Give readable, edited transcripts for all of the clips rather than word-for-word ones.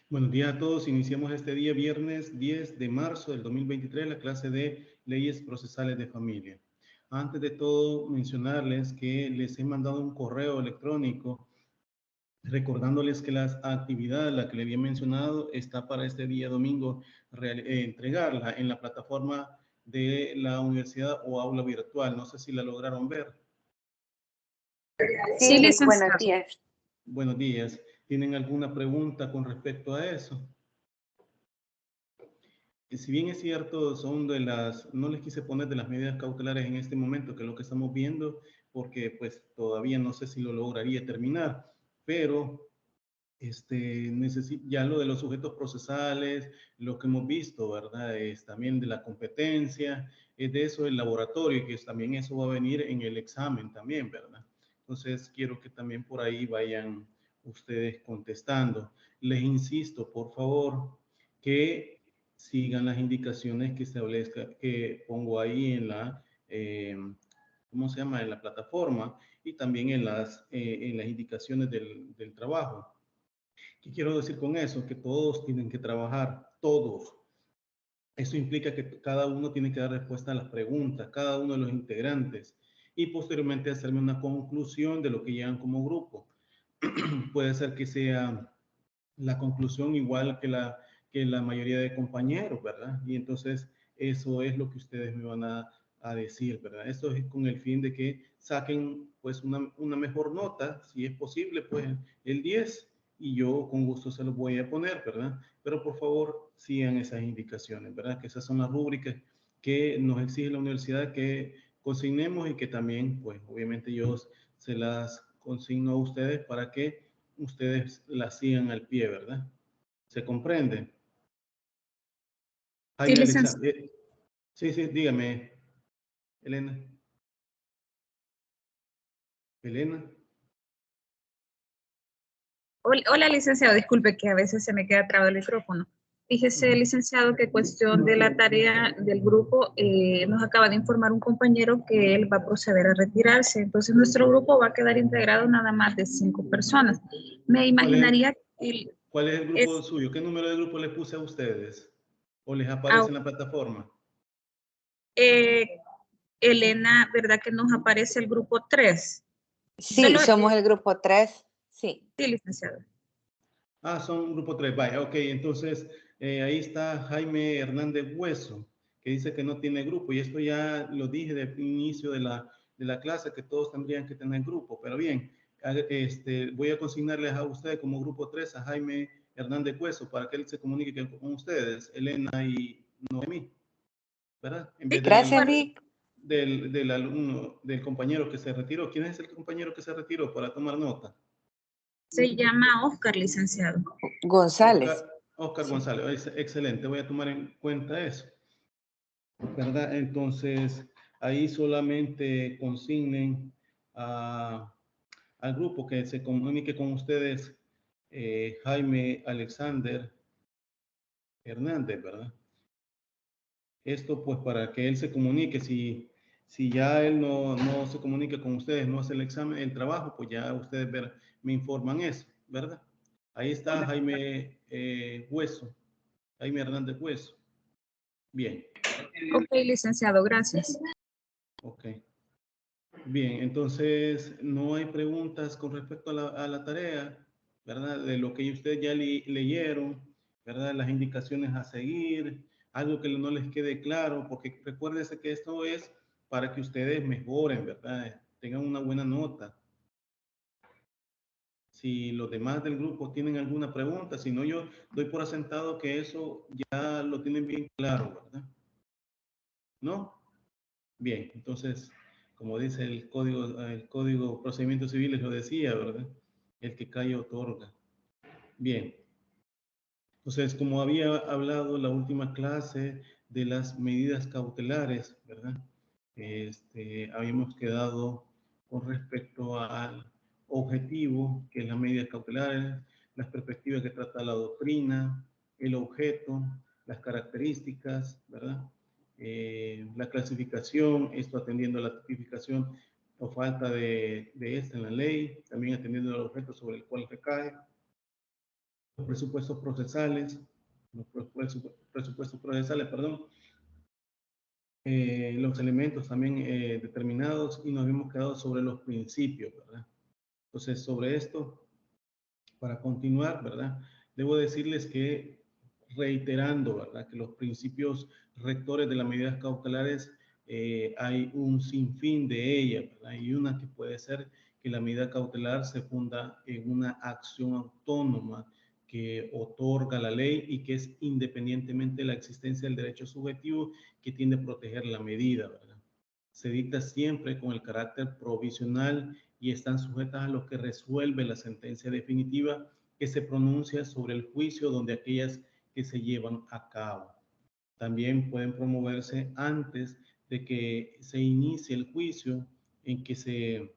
Buenos días a todos. Iniciamos este día viernes 10 de marzo del 2023 la clase de leyes procesales de familia. Antes de todo, mencionarles que les he mandado un correo electrónico recordándoles que las actividades, la que le había mencionado, está para este día domingo entregarla en la plataforma de la universidad o aula virtual. No sé si la lograron ver. Sí, buenos días. Buenos días. ¿Tienen alguna pregunta con respecto a eso? Si bien es cierto, son de las, no les quise poner de las medidas cautelares en este momento, que es lo que estamos viendo, porque pues todavía no sé si lo lograría terminar, pero ya lo de los sujetos procesales, lo que hemos visto, ¿verdad? Es también de la competencia, es de eso el laboratorio, que también eso va a venir en el examen también, ¿verdad? Entonces, quiero que también por ahí vayan ustedes contestando. Les insisto, por favor, que sigan las indicaciones que establezca, que pongo ahí en la, ¿cómo se llama? En la plataforma y también en las indicaciones del trabajo. ¿Qué quiero decir con eso? Que todos tienen que trabajar, todos. Eso implica que cada uno tiene que dar respuesta a las preguntas, cada uno de los integrantes, y posteriormente hacerme una conclusión de lo que llegan como grupo. Puede ser que sea la conclusión igual que la mayoría de compañeros, ¿verdad? Y entonces eso es lo que ustedes me van a decir, ¿verdad? Esto es con el fin de que saquen pues una mejor nota, si es posible, pues el 10, y yo con gusto se los voy a poner, ¿verdad? Pero por favor sigan esas indicaciones, ¿verdad? Que esas son las rúbricas que nos exige la universidad que consignemos y que también, pues obviamente yo se las consigno a ustedes para que ustedes las sigan al pie, ¿verdad? ¿Se comprende? Sí, Jaime licenciado. Alexander. Sí, dígame, Elena. Elena. Hola, licenciado. Disculpe que a veces se me queda trabado el micrófono. Fíjese, licenciado, que cuestión de la tarea del grupo, nos acaba de informar un compañero que él va a proceder a retirarse. Entonces, nuestro grupo va a quedar integrado nada más de 5 personas. Me imaginaría que... ¿Cuál es el grupo suyo? ¿Qué número de grupo les puse a ustedes? ¿O les aparece en la plataforma? Elena, ¿verdad que nos aparece el grupo 3? Sí, somos el grupo 3, sí. Sí, licenciado. Ah, son grupo 3, vaya, ok, entonces ahí está Jaime Hernández Hueso, que dice que no tiene grupo, y esto ya lo dije de inicio de la clase, que todos tendrían que tener grupo, pero bien, voy a consignarles a ustedes como grupo 3 a Jaime Hernández Hueso, para que él se comunique con ustedes, Elena y Noemí, ¿verdad? En vez Gracias, Vic. del alumno, del compañero que se retiró. ¿Quién es el compañero que se retiró para tomar nota? Se llama Oscar, licenciado. González. Oscar González, excelente, voy a tomar en cuenta eso, ¿verdad? Entonces, ahí solamente consignen al grupo que se comunique con ustedes, Jaime Alexander Hernández, ¿verdad? Esto pues para que él se comunique, si ya él no se comunica con ustedes, no hace el examen, el trabajo, pues ya ustedes me informan eso, ¿verdad? Ahí está Jaime Hueso, Jaime Hernández Hueso. Bien. Ok, licenciado, gracias. Ok. Bien, entonces no hay preguntas con respecto a la tarea, ¿verdad? De lo que ustedes ya leyeron, ¿verdad? Las indicaciones a seguir, algo que no les quede claro, porque recuérdense que esto es para que ustedes mejoren, ¿verdad? Tengan una buena nota. Si los demás del grupo tienen alguna pregunta, si no, yo doy por asentado que eso ya lo tienen bien claro, ¿verdad? ¿No? Bien, entonces, como dice el código procedimientos civiles lo decía, ¿verdad? El que calla otorga. Bien. Entonces, como había hablado la última clase de las medidas cautelares, ¿verdad? Habíamos quedado con respecto al objetivo, que es las medidas cautelares, las perspectivas que trata la doctrina, el objeto, las características, ¿verdad? La clasificación, esto atendiendo a la tipificación o falta de esta en la ley, también atendiendo al objeto sobre el cual recae, los presupuestos procesales, perdón, los elementos también determinados, y nos hemos quedado sobre los principios, ¿verdad? Entonces, sobre esto, para continuar, ¿verdad? Debo decirles que, reiterando, ¿verdad?, que los principios rectores de las medidas cautelares, hay un sinfín de ellas, ¿verdad? Y una que puede ser que la medida cautelar se funda en una acción autónoma que otorga la ley y que es independientemente de la existencia del derecho subjetivo que tiende a proteger la medida, ¿verdad? Se dicta siempre con el carácter provisional y están sujetas a lo que resuelve la sentencia definitiva que se pronuncia sobre el juicio donde aquellas que se llevan a cabo. También pueden promoverse antes de que se inicie el juicio en que se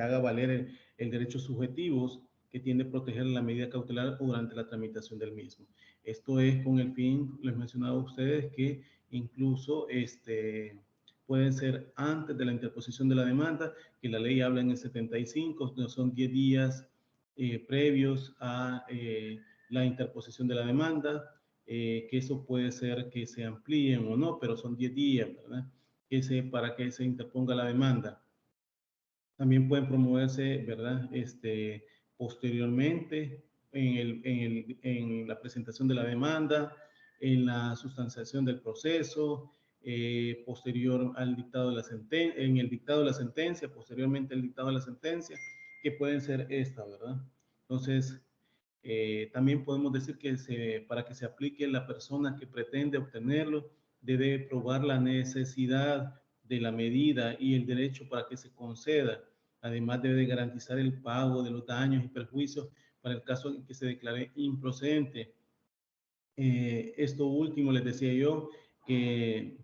haga valer el derecho subjetivos que tiende a proteger la medida cautelar o durante la tramitación del mismo. Esto es con el fin, les mencionaba a ustedes, que incluso pueden ser antes de la interposición de la demanda, que la ley habla en el 75, son 10 días previos a la interposición de la demanda, que eso puede ser que se amplíen o no, pero son 10 días, ¿verdad? Para que se interponga la demanda. También pueden promoverse, ¿verdad? Posteriormente en la presentación de la demanda, en la sustanciación del proceso, posterior al dictado de la sentencia, en el dictado de la sentencia, posteriormente al dictado de la sentencia, que pueden ser esta, ¿verdad? Entonces, también podemos decir que para que se aplique, la persona que pretende obtenerlo debe probar la necesidad de la medida y el derecho para que se conceda. Además, debe garantizar el pago de los daños y perjuicios para el caso en que se declare improcedente. Esto último les decía yo que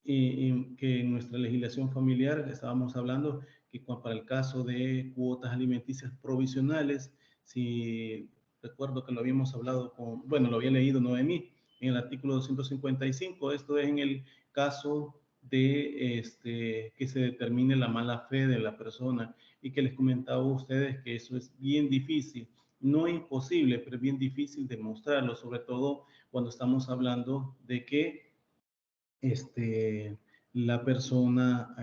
en nuestra legislación familiar estábamos hablando que para el caso de cuotas alimenticias provisionales, si recuerdo que lo habíamos hablado bueno, lo había leído Noemí en el artículo 255, esto es en el caso de que se determine la mala fe de la persona, y que les comentaba a ustedes que eso es bien difícil, no es imposible, pero es bien difícil demostrarlo, sobre todo cuando estamos hablando de que la persona,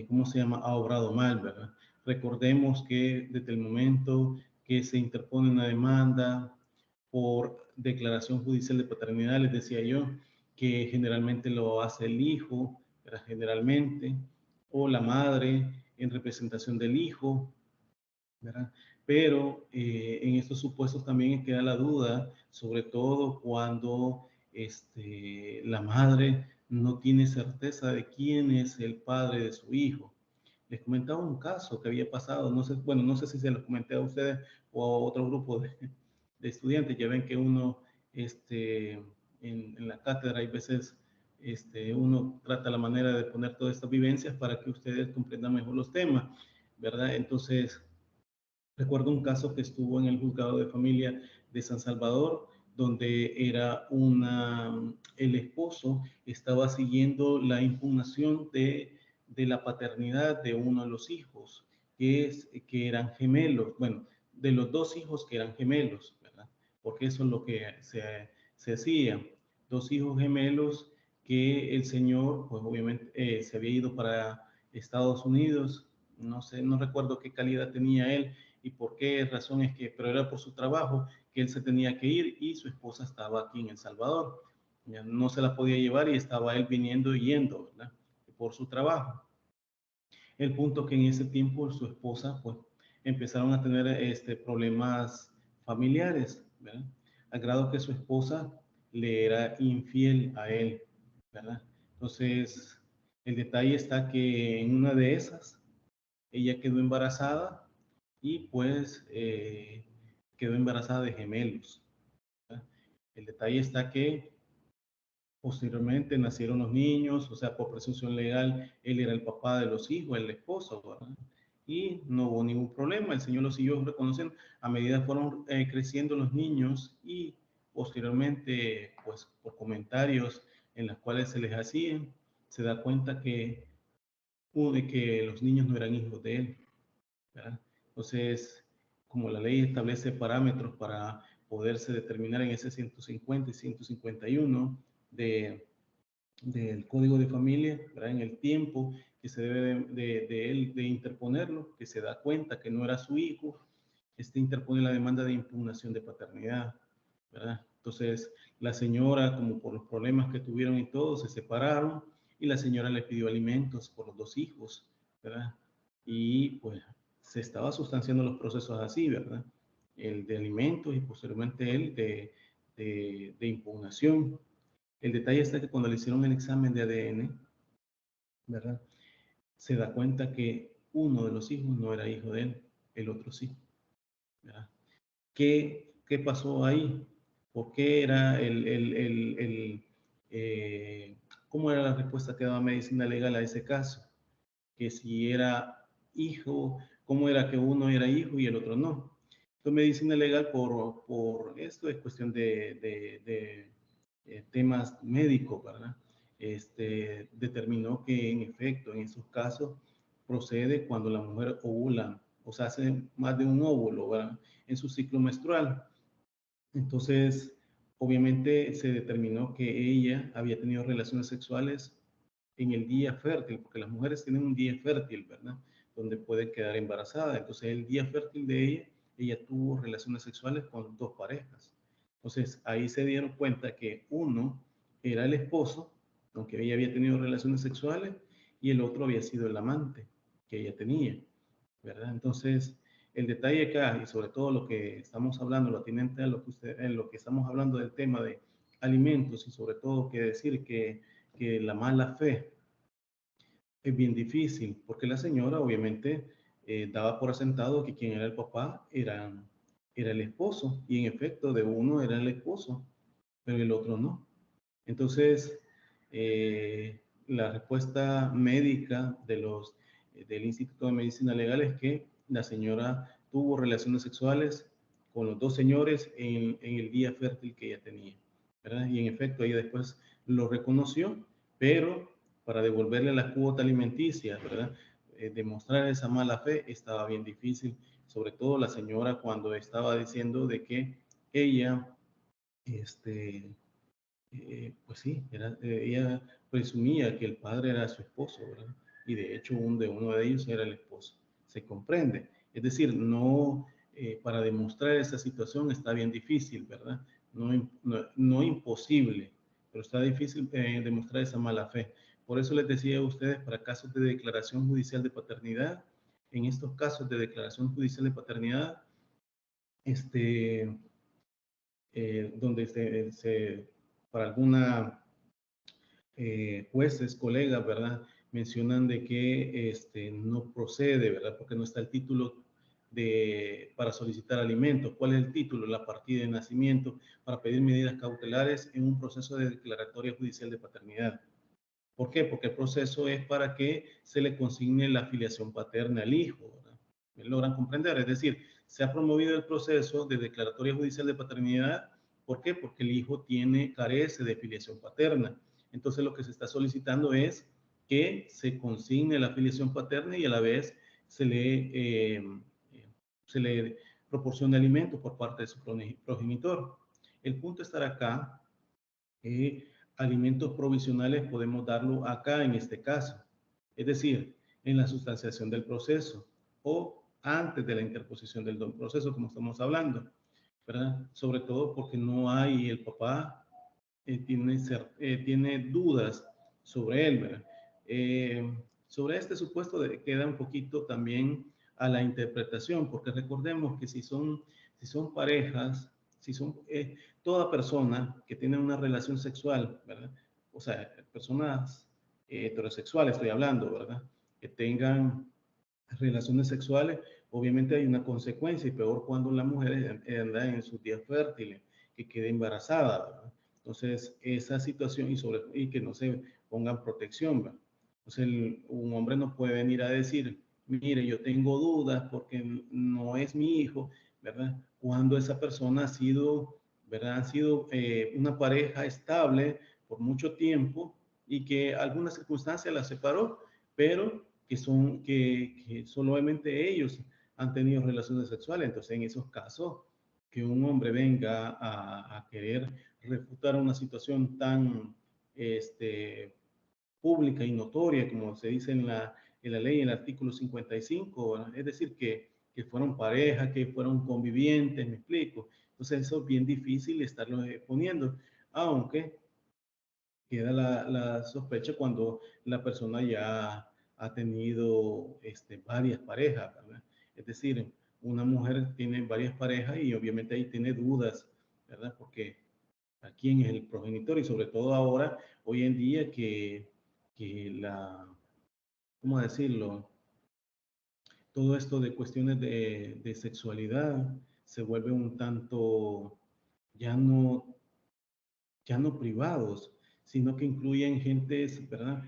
¿cómo se llama?, ha obrado mal, ¿verdad? Recordemos que desde el momento que se interpone una demanda por declaración judicial de paternidad, les decía yo, que generalmente lo hace el hijo, ¿verdad?, generalmente, o la madre en representación del hijo, ¿verdad? Pero en estos supuestos también queda la duda, sobre todo cuando la madre no tiene certeza de quién es el padre de su hijo. Les comentaba un caso que había pasado, no sé, bueno, no sé si se lo comenté a ustedes o a otro grupo de estudiantes. Ya ven que uno, en la cátedra, hay veces uno trata la manera de poner todas estas vivencias para que ustedes comprendan mejor los temas, ¿verdad? Entonces, recuerdo un caso que estuvo en el juzgado de familia de San Salvador, donde el esposo estaba siguiendo la impugnación de la paternidad de uno de los hijos, que eran gemelos, bueno, de los dos hijos que eran gemelos, ¿verdad? Porque eso es lo que se hacía, dos hijos gemelos que el señor, pues obviamente, se había ido para Estados Unidos, no sé, no recuerdo qué calidad tenía él, y por qué razón pero era por su trabajo que él se tenía que ir, y su esposa estaba aquí en El Salvador. Ya no se la podía llevar y estaba él viniendo y yendo, ¿verdad?, por su trabajo. El punto que en ese tiempo su esposa, pues, empezaron a tener problemas familiares, ¿verdad?, al grado que su esposa le era infiel a él, ¿verdad? Entonces, el detalle está que en una de esas, ella quedó embarazada, y pues quedó embarazada de gemelos, ¿verdad? El detalle está que posteriormente nacieron los niños, o sea, por presunción legal, él era el papá de los hijos, el esposo, ¿verdad? Y no hubo ningún problema, el Señor los siguió reconociendo a medida que fueron creciendo los niños, y posteriormente, pues por comentarios en los cuales se les hacían, se da cuenta que que los niños no eran hijos de él, ¿verdad? Entonces, como la ley establece parámetros para poderse determinar en ese 150 y 151 del Código de Familia, ¿verdad? En el tiempo que se debe de él de interponerlo, que se da cuenta que no era su hijo, interpone la demanda de impugnación de paternidad, ¿verdad? Entonces, la señora, como por los problemas que tuvieron y todo, se separaron y la señora le pidió alimentos por los 2 hijos, ¿verdad? Y pues se estaba sustanciando los procesos así, ¿verdad? El de alimentos y posteriormente el de impugnación. El detalle está que cuando le hicieron el examen de ADN, ¿verdad? Se da cuenta que uno de los hijos no era hijo de él, el otro sí, ¿verdad? ¿Qué pasó ahí? ¿Por qué era cómo era la respuesta que daba medicina legal a ese caso? Que si era hijo, cómo era que uno era hijo y el otro no. Entonces, medicina legal por esto es cuestión de temas médicos, ¿verdad? Determinó que en efecto, en esos casos, procede cuando la mujer ovula, o sea, hace más de un óvulo, ¿verdad? En su ciclo menstrual. Entonces, obviamente se determinó que ella había tenido relaciones sexuales en el día fértil, porque las mujeres tienen un día fértil, ¿verdad? Donde pueden quedar embarazadas. Entonces, el día fértil de ella tuvo relaciones sexuales con 2 parejas. Entonces, ahí se dieron cuenta que uno era el esposo, aunque ella había tenido relaciones sexuales, y el otro había sido el amante que ella tenía, ¿verdad? Entonces, el detalle acá, y sobre todo lo que estamos hablando, lo atinente a lo que en lo que estamos hablando del tema de alimentos, y sobre todo que decir que la mala fe es bien difícil, porque la señora obviamente daba por asentado que quien era el papá era el esposo, y en efecto de uno era el esposo, pero el otro no. Entonces, la respuesta médica del Instituto de Medicina Legal es que la señora tuvo relaciones sexuales con los 2 señores en el día fértil que ella tenía, ¿verdad? Y en efecto, ella después lo reconoció, pero para devolverle la cuota alimenticia, ¿verdad? Demostrar esa mala fe estaba bien difícil, sobre todo la señora cuando estaba diciendo de que ella, pues sí, ella presumía que el padre era su esposo, ¿verdad? Y de hecho uno de ellos era el esposo. Se comprende. Es decir, no, para demostrar esa situación está bien difícil, ¿verdad? No imposible, pero está difícil demostrar esa mala fe. Por eso les decía a ustedes, para casos de declaración judicial de paternidad, en estos casos de declaración judicial de paternidad, donde para alguna jueces, colegas, ¿verdad? Mencionan de que no procede, ¿verdad? Porque no está el título para solicitar alimentos. ¿Cuál es el título? La partida de nacimiento para pedir medidas cautelares en un proceso de declaratoria judicial de paternidad. ¿Por qué? Porque el proceso es para que se le consigne la filiación paterna al hijo, ¿verdad? ¿Me logran comprender? Es decir, se ha promovido el proceso de declaratoria judicial de paternidad. ¿Por qué? Porque el hijo carece de filiación paterna. Entonces lo que se está solicitando es que se consigne la filiación paterna y a la vez se le proporcione alimento por parte de su progenitor. El punto estará acá. Alimentos provisionales podemos darlo acá en este caso, es decir, en la sustanciación del proceso o antes de la interposición del proceso, como estamos hablando, ¿verdad? Sobre todo porque no hay, el papá tiene dudas sobre él, ¿verdad? Sobre este supuesto queda un poquito también a la interpretación, porque recordemos que si son parejas, si son toda persona que tiene una relación sexual, ¿verdad? O sea, personas heterosexuales estoy hablando, ¿verdad? Que tengan relaciones sexuales, obviamente hay una consecuencia, y peor cuando la mujer anda en sus días fértiles, que quede embarazada, ¿verdad? Entonces, esa situación y que no se pongan protección, ¿verdad? Entonces, un hombre no puede venir a decir, mire, yo tengo dudas porque no es mi hijo, ¿verdad? Cuando esa persona ha sido, ¿verdad? Ha sido una pareja estable por mucho tiempo y que alguna circunstancia la separó, pero que solamente ellos han tenido relaciones sexuales. Entonces, en esos casos, que un hombre venga a querer refutar una situación tan pública y notoria, como se dice en la ley, en el artículo 55, ¿verdad? Es decir, que fueron pareja, que fueron convivientes, me explico. Entonces, eso es bien difícil estarlo exponiendo, aunque queda la sospecha cuando la persona ya ha tenido varias parejas, ¿verdad? Es decir, una mujer tiene varias parejas y obviamente ahí tiene dudas, ¿verdad? Porque a quién es el progenitor y sobre todo ahora, hoy en día ¿cómo decirlo? Todo esto de cuestiones de sexualidad se vuelve un tanto ya no, ya no privados, sino que incluyen gentes, ¿verdad?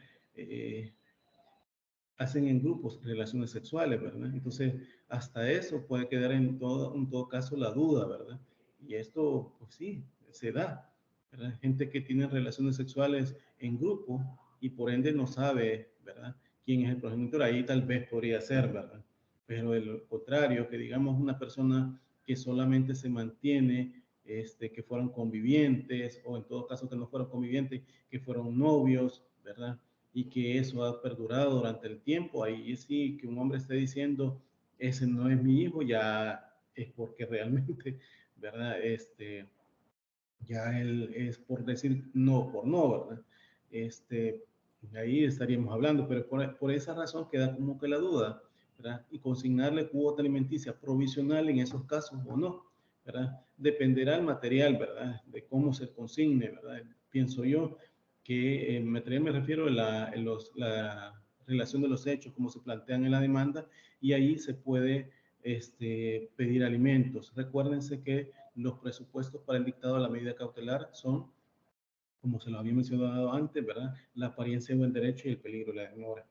Hacen en grupos relaciones sexuales, ¿verdad? Entonces, hasta eso puede quedar en todo caso la duda, ¿verdad? Y esto, pues sí, se da, ¿verdad? Gente que tiene relaciones sexuales en grupo y por ende no sabe, ¿verdad? Quién es el progenitor, ahí tal vez podría ser, ¿verdad? Pero el contrario, que digamos una persona que solamente se mantiene, que fueron convivientes, o en todo caso que no fueron convivientes, que fueron novios, ¿verdad? Y que eso ha perdurado durante el tiempo, ahí sí que un hombre esté diciendo, ese no es mi hijo, ya es porque realmente, ¿verdad? Ya él es por decir no por no, ¿verdad? Ahí estaríamos hablando, pero por esa razón queda como que la duda, ¿verdad? Y consignarle cuota alimenticia provisional en esos casos o no, ¿verdad? Dependerá el material, ¿verdad? De cómo se consigne, ¿verdad? Pienso yo que el material me refiero a la relación de los hechos, como se plantean en la demanda, y ahí se puede pedir alimentos. Recuérdense que los presupuestos para el dictado de la medida cautelar son, como se lo había mencionado antes, ¿verdad? La apariencia de buen derecho y el peligro de la demora.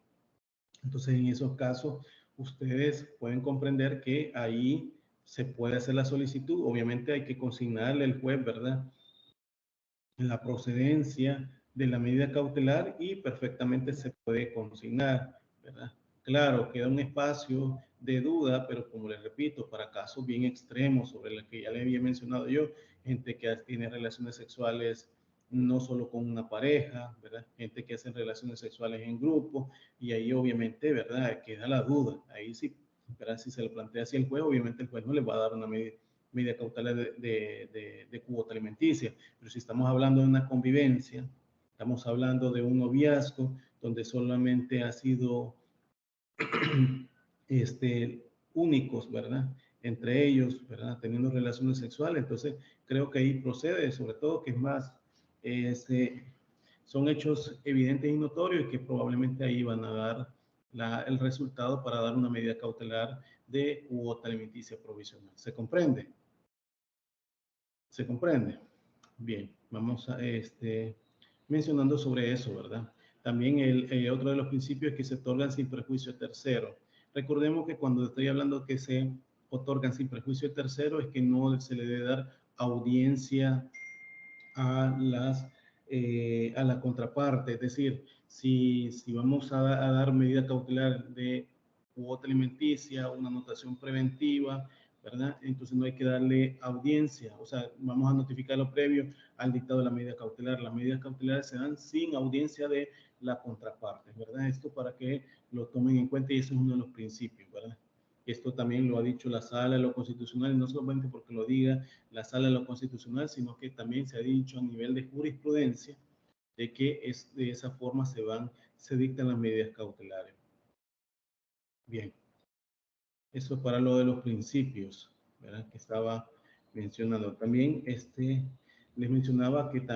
Entonces, en esos casos, ustedes pueden comprender que ahí se puede hacer la solicitud. Obviamente hay que consignarle al juez, ¿verdad? La procedencia de la medida cautelar y perfectamente se puede consignar, ¿verdad? Claro, queda un espacio de duda, pero como les repito, para casos bien extremos sobre los que ya les había mencionado yo, gente que tiene relaciones sexuales no solo con una pareja, ¿verdad? Gente que hace relaciones sexuales en grupo, y ahí obviamente, ¿verdad? Queda la duda. Ahí sí, ¿verdad? Si se le plantea así al juez, obviamente el juez no le va a dar una medida cautelar de cuota alimenticia. Pero si estamos hablando de una convivencia, estamos hablando de un noviazgo donde solamente ha sido únicos, ¿verdad? Entre ellos, ¿verdad? Teniendo relaciones sexuales. Entonces, creo que ahí procede, sobre todo que es más, son hechos evidentes y notorios y que probablemente ahí van a dar el resultado para dar una medida cautelar de cuota alimenticia provisional. ¿Se comprende? ¿Se comprende? Bien, vamos a mencionando sobre eso, ¿verdad? También otro de los principios es que se otorgan sin perjuicio de tercero. Recordemos que cuando estoy hablando que se otorgan sin perjuicio de tercero es que no se le debe dar audiencia a la contraparte. Es decir, si vamos a dar medida cautelar de cuota alimenticia, una anotación preventiva, ¿verdad? Entonces no hay que darle audiencia, o sea, vamos a notificar lo previo al dictado de la medida cautelar. Las medidas cautelares se dan sin audiencia de la contraparte, ¿verdad? Esto para que lo tomen en cuenta y eso es uno de los principios, ¿verdad? Esto también lo ha dicho la Sala de lo Constitucional, y no solamente porque lo diga la Sala de lo Constitucional, sino que también se ha dicho a nivel de jurisprudencia de que de esa forma se dictan las medidas cautelares. Bien, eso es para lo de los principios, ¿verdad? Que estaba mencionando. También les mencionaba que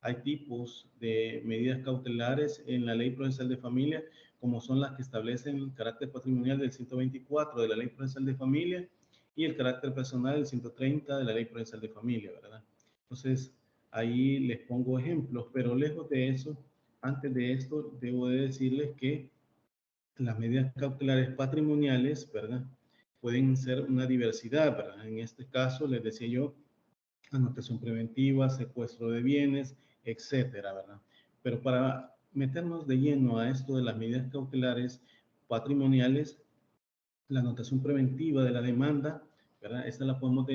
hay tipos de medidas cautelares en la Ley Procesal de Familia, como son las que establecen el carácter patrimonial del 124 de la Ley Procesal de Familia y el carácter personal del 130 de la Ley Procesal de Familia, ¿verdad? Entonces, ahí les pongo ejemplos, pero lejos de eso, antes de esto, debo de decirles que las medidas cautelares patrimoniales, ¿verdad? Pueden ser una diversidad, ¿verdad? En este caso, les decía yo, anotación preventiva, secuestro de bienes, etcétera, ¿verdad? Pero para meternos de lleno a esto de las medidas cautelares patrimoniales, la anotación preventiva de la demanda, ¿verdad? Esta la podemos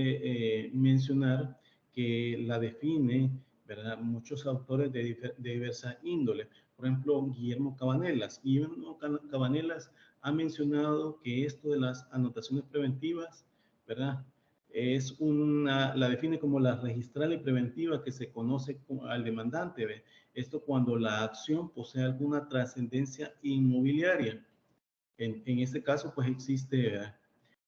mencionar, que la define, ¿verdad?, muchos autores de diversa índole. Por ejemplo, Guillermo Cabanelas. Guillermo Cabanelas ha mencionado que esto de las anotaciones preventivas, ¿verdad?, la define como la registral y preventiva que se conoce al demandante. ¿Ve? Esto cuando la acción posee alguna trascendencia inmobiliaria. En este caso, pues existe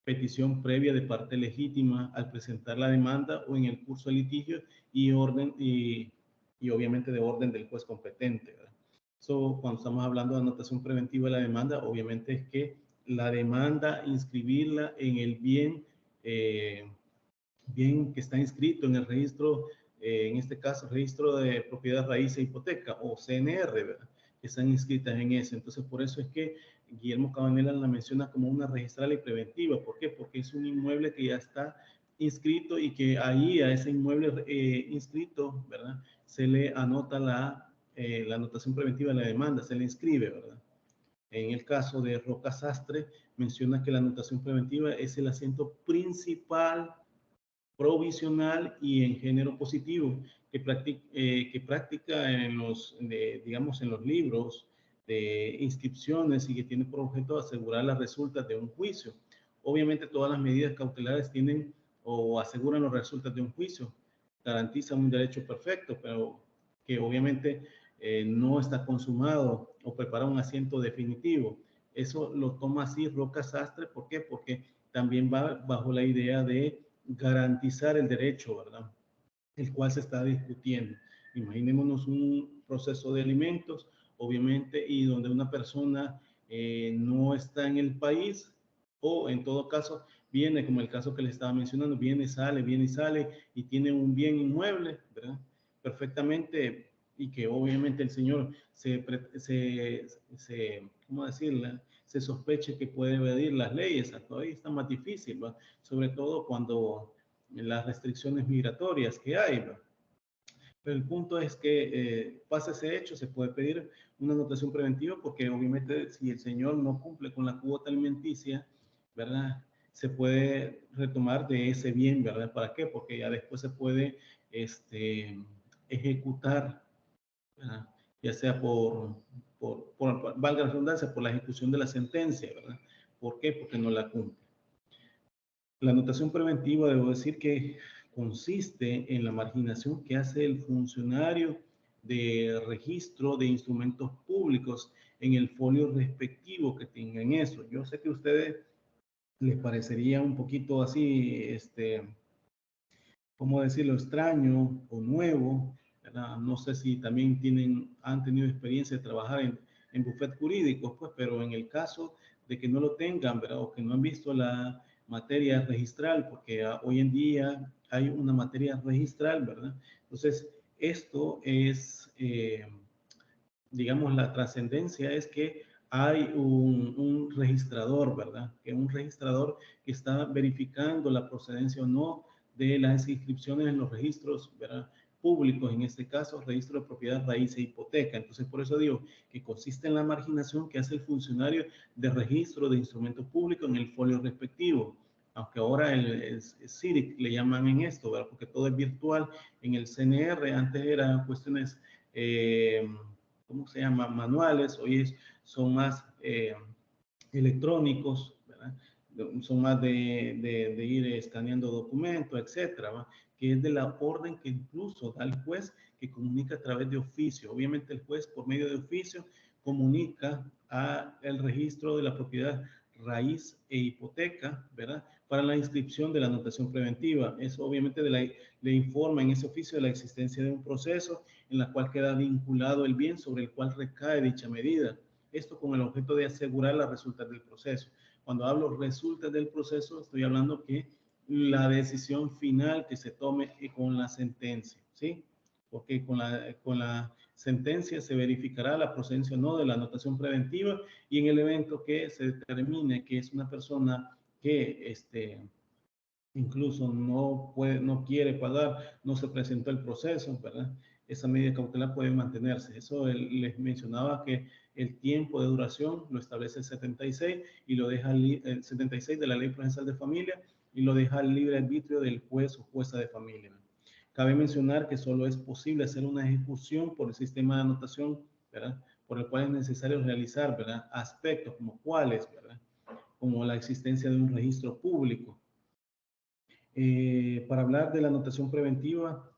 petición previa de parte legítima al presentar la demanda o en el curso del litigio y obviamente de orden del juez competente, ¿verdad? Cuando estamos hablando de anotación preventiva de la demanda, obviamente es que la demanda, inscribirla en el bien que está inscrito en el registro, en este caso, registro de propiedad raíz e hipoteca, o CNR, ¿verdad?, que están inscritas en ese. Entonces, por eso es que Guillermo Cabanela la menciona como una registral y preventiva. ¿Por qué? Porque es un inmueble que ya está inscrito y que ahí a ese inmueble inscrito, ¿verdad?, se le anota la anotación preventiva de la demanda, se le inscribe, ¿verdad? En el caso de Roca Sastre, menciona que la anotación preventiva es el asiento principal, provisional y en género positivo que practica en digamos, en los libros de inscripciones y que tiene por objeto asegurar las resultas de un juicio. Obviamente todas las medidas cautelares tienen o aseguran los resultados de un juicio, garantizan un derecho perfecto, pero que obviamente no está consumado o prepara un asiento definitivo. Eso lo toma así Roca Sastre. ¿Por qué? Porque también va bajo la idea de garantizar el derecho, ¿verdad?, el cual se está discutiendo. Imaginémonos un proceso de alimentos, obviamente, y donde una persona no está en el país, o en todo caso viene, como el caso que le estaba mencionando, viene y sale, y tiene un bien inmueble, ¿verdad?, perfectamente, y que obviamente el señor ¿cómo decirlo?, se sospeche que puede evadir las leyes. Todavía está más difícil, ¿va?, sobre todo cuando las restricciones migratorias que hay, ¿va? Pero el punto es que pasa ese hecho, se puede pedir una anotación preventiva, porque obviamente si el señor no cumple con la cuota alimenticia, ¿verdad?, se puede retomar de ese bien, ¿verdad? ¿Para qué? Porque ya después se puede ejecutar, ¿verdad?, ya sea valga la redundancia, por la ejecución de la sentencia, ¿verdad? ¿Por qué? Porque no la cumple. La anotación preventiva, debo decir que consiste en la marginación que hace el funcionario de registro de instrumentos públicos en el folio respectivo que tengan eso. Yo sé que a ustedes les parecería un poquito así, ¿cómo decirlo?, extraño o nuevo, ¿verdad? No sé si también han tenido experiencia de trabajar en bufetes jurídicos, pues, pero en el caso de que no lo tengan, ¿verdad?, o que no han visto la materia registral, porque hoy en día hay una materia registral, ¿verdad? Entonces, esto es, digamos, la trascendencia es que hay un registrador, ¿verdad?, que un registrador que está verificando la procedencia o no de las inscripciones en los registros, ¿verdad?, públicos, en este caso, registro de propiedad raíz e hipoteca. Entonces, por eso digo que consiste en la marginación que hace el funcionario de registro de instrumentos públicos en el folio respectivo, aunque ahora el CIRIC le llaman en esto, ¿verdad?, porque todo es virtual. En el CNR antes eran cuestiones, ¿cómo se llama?, manuales, hoy son más electrónicos, ¿verdad?, son más de ir escaneando documentos, etcétera, ¿va?, que es de la orden que incluso da el juez, que comunica a través de oficio. Obviamente el juez, por medio de oficio, comunica el registro de la propiedad raíz e hipoteca, ¿verdad?, para la inscripción de la anotación preventiva. Eso obviamente le informa en ese oficio de la existencia de un proceso en la cual queda vinculado el bien sobre el cual recae dicha medida. Esto con el objeto de asegurar las resultas del proceso. Cuando hablo resultas del proceso, estoy hablando que la decisión final que se tome con la sentencia, ¿sí? Porque con la sentencia se verificará la procedencia o no de la anotación preventiva, y en el evento que se determine que es una persona que incluso no quiere pagar, no se presentó el proceso, ¿verdad?, esa medida cautelar puede mantenerse. Eso les mencionaba que el tiempo de duración lo establece el 76 y lo deja el 76 de la Ley Procesal de Familia y lo deja al libre arbitrio del juez o jueza de familia. Cabe mencionar que solo es posible hacer una ejecución por el sistema de anotación, ¿verdad? Por el cual es necesario realizar, ¿verdad? Aspectos como cuáles, ¿verdad? Como la existencia de un registro público. Para hablar de la anotación preventiva,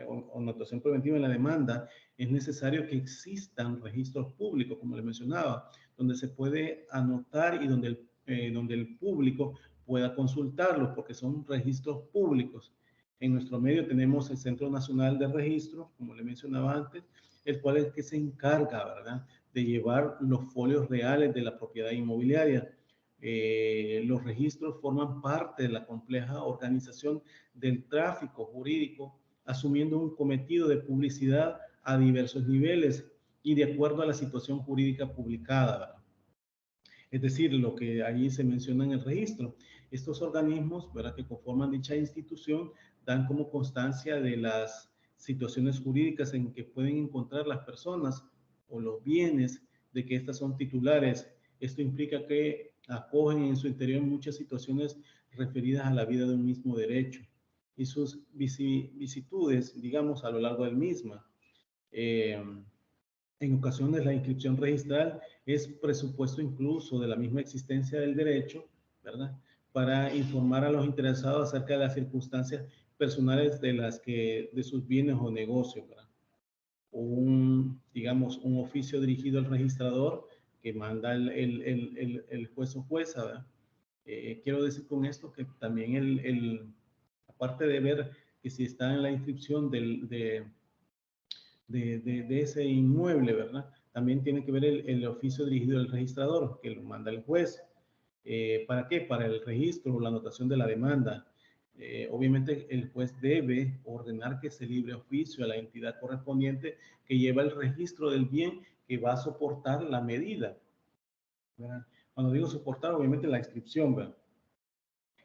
o anotación preventiva en la demanda, es necesario que existan registros públicos, como les mencionaba, donde se puede anotar y donde el público pueda consultarlos, porque son registros públicos. En nuestro medio tenemos el Centro Nacional de Registro, como le mencionaba antes, el cual es el que se encarga, ¿verdad?, de llevar los folios reales de la propiedad inmobiliaria. Los registros forman parte de la compleja organización del tráfico jurídico, asumiendo un cometido de publicidad a diversos niveles y de acuerdo a la situación jurídica publicada, ¿verdad? Es decir, lo que ahí se menciona en el registro. Estos organismos, ¿verdad?, que conforman dicha institución dan como constancia de las situaciones jurídicas en que pueden encontrar las personas o los bienes de que éstas son titulares. Esto implica que acogen en su interior muchas situaciones referidas a la vida de un mismo derecho y sus vicisitudes, digamos, a lo largo del mismo. En ocasiones la inscripción registral es presupuesto incluso de la misma existencia del derecho, ¿verdad?, para informar a los interesados acerca de las circunstancias personales de sus bienes o negocios, ¿verdad? Digamos, un oficio dirigido al registrador que manda el juez o jueza, ¿verdad? Quiero decir con esto que también aparte de ver que si está en la inscripción de ese inmueble, ¿verdad?, también tiene que ver el oficio dirigido al registrador, que lo manda el juez. ¿Para qué? Para el registro o la anotación de la demanda. Obviamente el juez debe ordenar que se libre oficio a la entidad correspondiente que lleva el registro del bien que va a soportar la medida, ¿verdad? Cuando digo soportar, obviamente la inscripción, ¿verdad?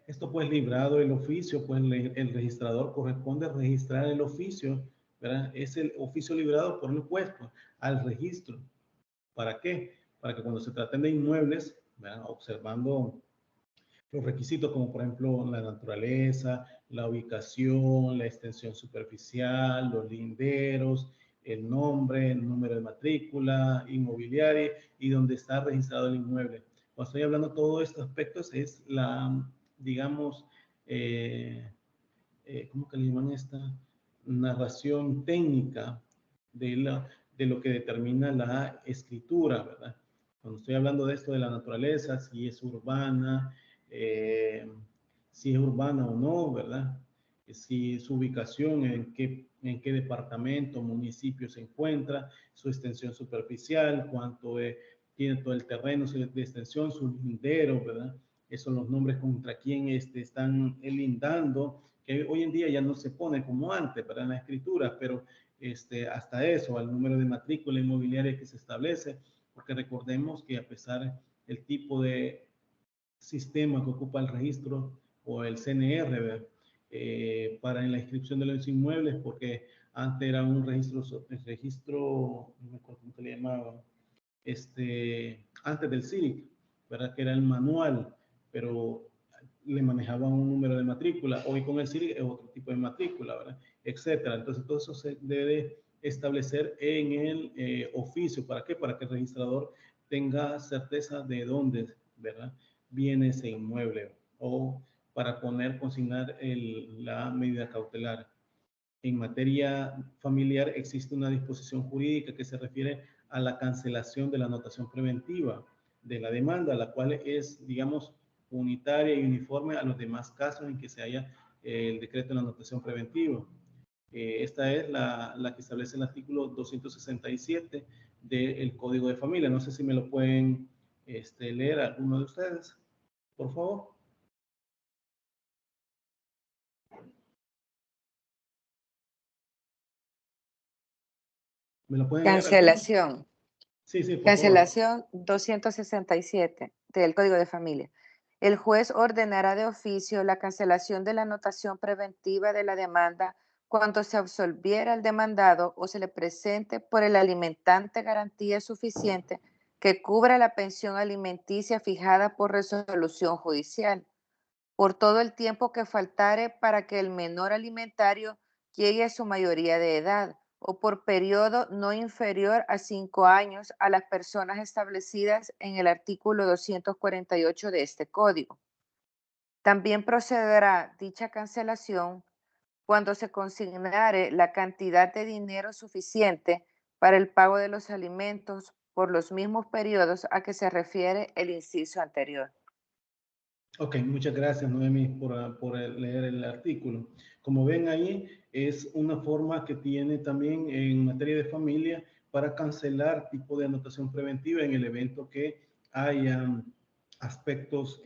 Esto pues librado el oficio, pues el registrador corresponde registrar el oficio, ¿verdad? Es el oficio librado por el juez, pues, al registro. ¿Para qué? Para que cuando se traten de inmuebles, ¿verdad?, observando los requisitos como por ejemplo la naturaleza, la ubicación, la extensión superficial, los linderos, el nombre, el número de matrícula inmobiliaria y donde está registrado el inmueble. Cuando estoy hablando de todos estos aspectos es digamos, ¿cómo que le llaman esta? Narración técnica de lo que determina la escritura, ¿verdad? Cuando estoy hablando de esto de la naturaleza, si es urbana o no, ¿verdad? Si su ubicación, en qué departamento, municipio se encuentra, su extensión superficial, cuánto tiene todo el terreno de extensión, sus linderos, ¿verdad? Esos son los nombres contra quién están lindando, que hoy en día ya no se pone como antes, ¿verdad?, en la escritura, pero hasta eso, al número de matrícula inmobiliaria que se establece, porque recordemos que a pesar del tipo de sistema que ocupa el registro o el CNR, para en la inscripción de los inmuebles, porque antes era un registro, no me acuerdo cómo se le llamaba, antes del CIRIC, ¿verdad?, que era el manual, pero le manejaban un número de matrícula. Hoy con el CIRIC es otro tipo de matrícula, ¿verdad?, etcétera. Entonces todo eso se debe establecer en el oficio. ¿Para qué? Para que el registrador tenga certeza de dónde, ¿verdad?, viene ese inmueble, o para consignar la medida cautelar. En materia familiar existe una disposición jurídica que se refiere a la cancelación de la anotación preventiva de la demanda, la cual es, digamos, unitaria y uniforme a los demás casos en que se haya el decreto de la anotación preventiva. Esta es la que establece el artículo 267 del Código de Familia. No sé si me lo pueden leer alguno de ustedes, por favor. ¿Me lo pueden leer? Cancelación. Sí, por Cancelación 267 del Código de Familia. El juez ordenará de oficio la cancelación de la anotación preventiva de la demanda cuando se absolviera al demandado o se le presente por el alimentante garantía suficiente que cubra la pensión alimenticia fijada por resolución judicial, por todo el tiempo que faltare para que el menor alimentario llegue a su mayoría de edad, o por periodo no inferior a 5 años a las personas establecidas en el artículo 248 de este código. También procederá dicha cancelación cuando se consignare la cantidad de dinero suficiente para el pago de los alimentos por los mismos periodos a que se refiere el inciso anterior. Ok, muchas gracias, Noemi, por leer el artículo. Como ven ahí, es una forma que tiene también en materia de familia para cancelar tipo de anotación preventiva en el evento que haya aspectos,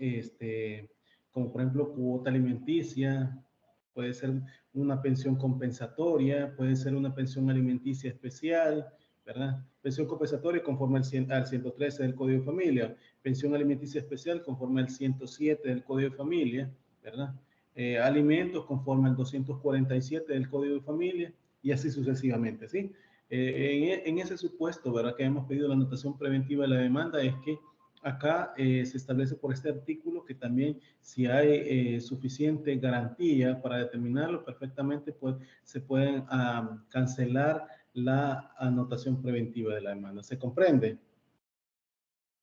como por ejemplo cuota alimenticia, puede ser una pensión compensatoria, puede ser una pensión alimenticia especial, ¿verdad? Pensión compensatoria conforme al 113 del Código de Familia, pensión alimenticia especial conforme al 107 del Código de Familia, ¿verdad? Alimentos conforme al 247 del Código de Familia y así sucesivamente, ¿sí? En ese supuesto, ¿verdad? Que hemos pedido la anotación preventiva de la demanda es que acá se establece por este artículo que también si hay suficiente garantía para determinarlo perfectamente, pues se pueden cancelar la anotación preventiva de la demanda. ¿Se comprende?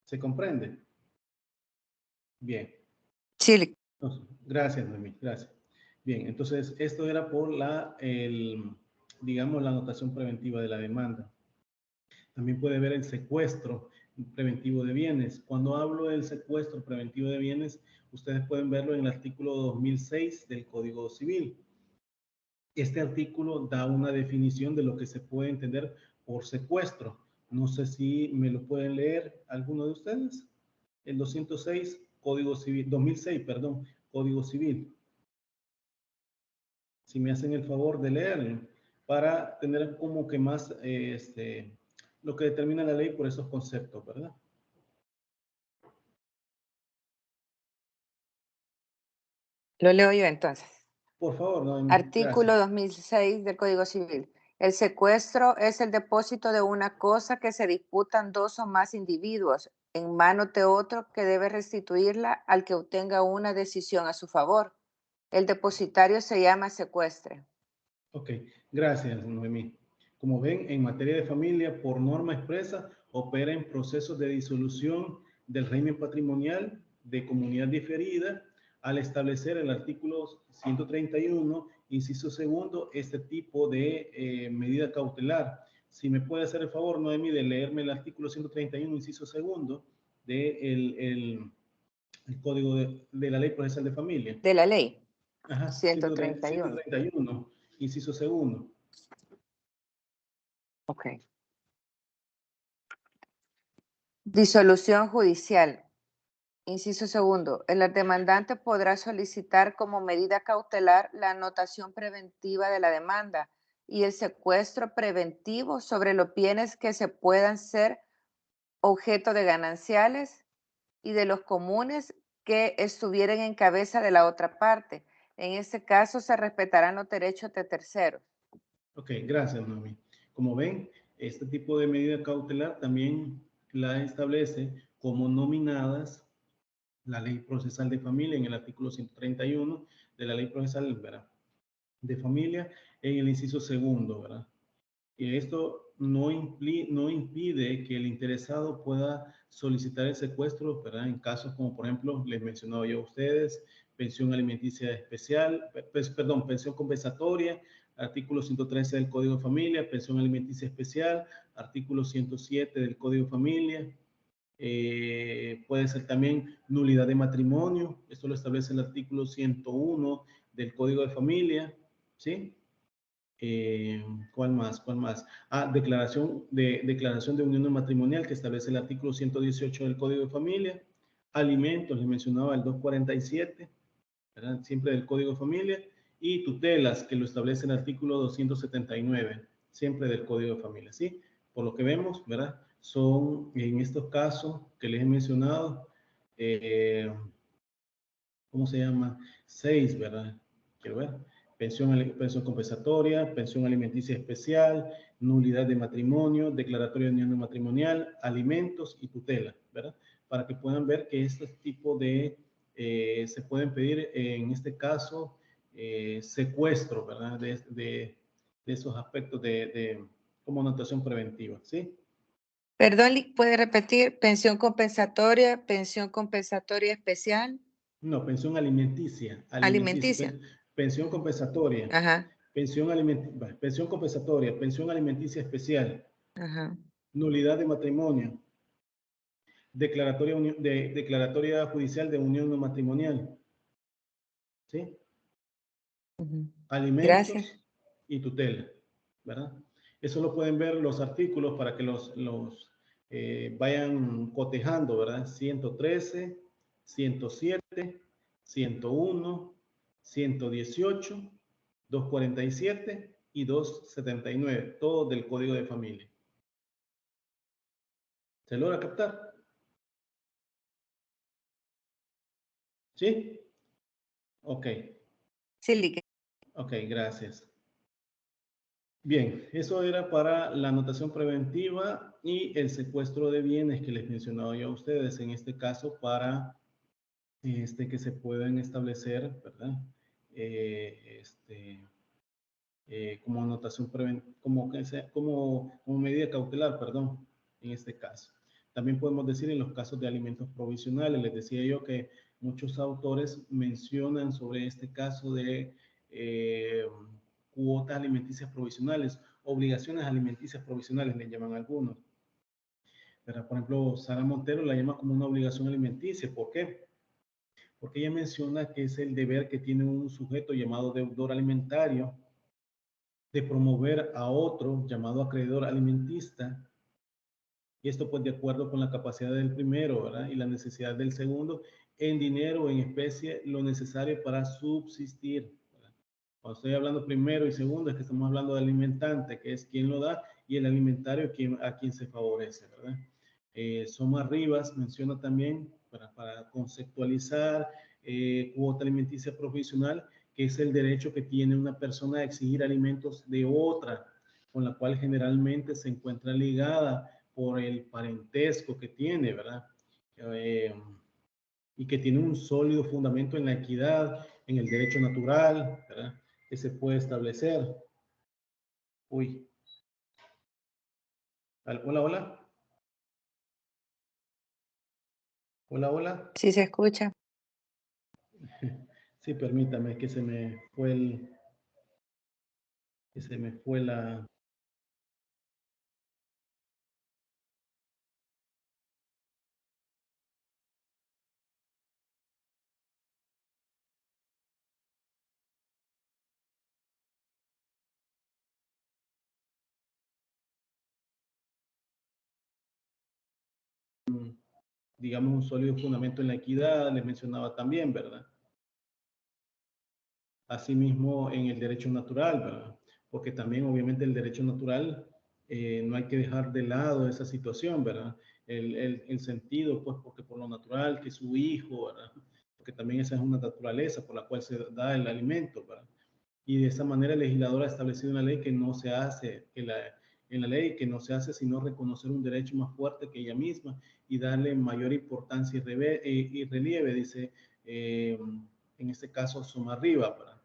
¿Se comprende? Bien. Sí. Gracias, Noemí. Gracias. Bien, entonces esto era por digamos, la anotación preventiva de la demanda. También puede ver el secuestro preventivo de bienes. Cuando hablo del secuestro preventivo de bienes, ustedes pueden verlo en el artículo 2006 del Código Civil. Este artículo da una definición de lo que se puede entender por secuestro. No sé si me lo pueden leer alguno de ustedes. El 206, Código Civil, 2006, perdón, Código Civil. Si me hacen el favor de leerlo para tener como que más lo que determina la ley por esos conceptos, ¿verdad? Lo leo yo entonces. Por favor, no. Artículo Gracias. 2006 del Código Civil. El secuestro es el depósito de una cosa que se disputan dos o más individuos en manos de otro que debe restituirla al que obtenga una decisión a su favor. El depositario se llama secuestre. Ok, gracias, Noemí. Como ven, en materia de familia, por norma expresa, opera en procesos de disolución del régimen patrimonial de comunidad diferida al establecer el artículo 131, inciso segundo, este tipo de medida cautelar. Si me puede hacer el favor, Noemí, de leerme el artículo 131, inciso segundo, del Código de la Ley Procesal de Familia. De la ley. Ajá, 131. 131, inciso segundo. Ok. Disolución judicial. Inciso segundo. El demandante podrá solicitar como medida cautelar la anotación preventiva de la demanda y el secuestro preventivo sobre los bienes que se puedan ser objeto de gananciales y de los comunes que estuvieran en cabeza de la otra parte. En este caso se respetarán los derechos de terceros. Ok, gracias, Noemí. Como ven, este tipo de medida cautelar también la establece como nominadas la Ley Procesal de Familia en el artículo 131 de la Ley Procesal, ¿verdad?, de Familia en el inciso segundo, ¿verdad? Y esto no impide que el interesado pueda solicitar el secuestro, ¿verdad? En casos como, por ejemplo, les mencionaba yo a ustedes, pensión alimenticia especial, perdón, pensión compensatoria, artículo 113 del Código de Familia, pensión alimenticia especial, artículo 107 del Código de Familia. Puede ser también nulidad de matrimonio, esto lo establece el artículo 101 del Código de Familia, ¿sí? ¿Cuál más? ¿Cuál más? Declaración de unión matrimonial que establece el artículo 118 del Código de Familia. Alimentos, les mencionaba el 247, ¿verdad? Siempre del Código de Familia. Y tutelas, que lo establece el artículo 279, siempre del Código de Familia, ¿sí? Por lo que vemos, ¿verdad? Son en estos casos que les he mencionado, ¿cómo se llama? 6, ¿verdad? Quiero ver. pensión compensatoria, pensión alimenticia especial, nulidad de matrimonio, declaratoria de unión matrimonial, alimentos y tutela, ¿verdad? Para que puedan ver que este tipo de, se pueden pedir en este caso, secuestro, ¿verdad? De esos aspectos como anotación preventiva, ¿sí? Perdón, ¿puede repetir? Pensión compensatoria especial, No, pensión alimenticia. alimenticia. Pensión compensatoria. Ajá, Pensión compensatoria, pensión alimenticia especial, ajá. nulidad de matrimonio, declaratoria judicial de unión no matrimonial, ¿sí? Ujú. Alimentos Gracias. y tutela, ¿verdad? Eso lo pueden ver los artículos para que los vayan cotejando, ¿verdad? 113, 107, 101, 118, 247 y 279, todo del Código de Familia. ¿Se logra captar? ¿Sí? Ok, Sí, Lique. ok, gracias. Bien, eso era para la anotación preventiva y el secuestro de bienes que les mencionaba yo a ustedes, en este caso para que se puedan establecer, ¿verdad? Como anotación preventiva, como medida cautelar, perdón, en este caso. También podemos decir en los casos de alimentos provisionales, les decía yo que muchos autores mencionan sobre este caso de cuotas alimenticias provisionales, obligaciones alimenticias provisionales, le llaman algunos. Pero, por ejemplo, Sara Montero la llama como una obligación alimenticia. ¿Por qué? Porque ella menciona que es el deber que tiene un sujeto llamado deudor alimentario de promover a otro llamado acreedor alimentista, y esto pues de acuerdo con la capacidad del primero, ¿verdad? Y la necesidad del segundo, en dinero o en especie, lo necesario para subsistir, ¿verdad? Cuando estoy hablando primero y segundo, es que estamos hablando de alimentante, que es quien lo da, y el alimentario a quien se favorece, ¿verdad? Soma Rivas menciona también, para conceptualizar cuota alimenticia provisional, que es el derecho que tiene una persona a exigir alimentos de otra, con la cual generalmente se encuentra ligada por el parentesco que tiene, ¿verdad? Y que tiene un sólido fundamento en la equidad, en el derecho natural, ¿verdad? Que se puede establecer. Uy. Hola, hola. Hola, hola. Sí, se escucha. Sí, permítame que se me fue la... digamos, un sólido fundamento en la equidad, les mencionaba también, ¿verdad? Asimismo, en el derecho natural, ¿verdad? Porque también, obviamente, el derecho natural, no hay que dejar de lado esa situación, ¿verdad? El sentido, pues, porque por lo natural que su hijo, ¿verdad? Porque también esa es una naturaleza por la cual se da el alimento, ¿verdad? Y de esa manera el legislador ha establecido una ley que no se hace, en la ley que no se hace sino reconocer un derecho más fuerte que ella misma y darle mayor importancia y relieve, dice, en este caso, Somarriba, ¿verdad?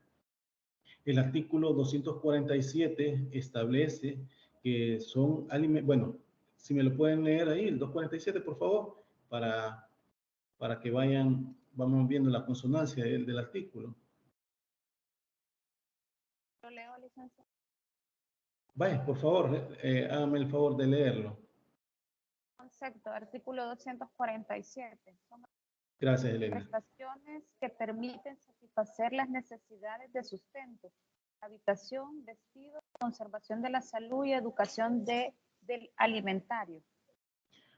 El artículo 247 establece que son alimentos, bueno, si me lo pueden leer ahí, el 247, por favor, para que vamos viendo la consonancia del artículo. Lo leo, licenciado. Vaya, por favor, hágame el favor de leerlo. Concepto, artículo 247. Son Gracias, Elena. prestaciones que permiten satisfacer las necesidades de sustento, habitación, vestido, conservación de la salud y educación del alimentario.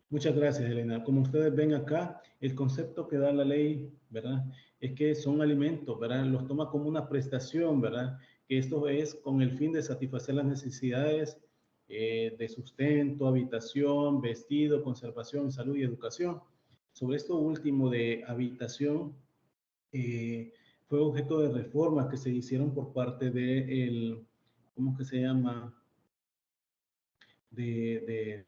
Muchas gracias, Elena. Como ustedes ven acá, el concepto que da la ley, ¿verdad? Es que son alimentos, ¿verdad? Los toma como una prestación, ¿verdad? Que esto es con el fin de satisfacer las necesidades de sustento, habitación, vestido, conservación, salud y educación. Sobre esto último de habitación, fue objeto de reformas que se hicieron por parte de el, ¿cómo que se llama? De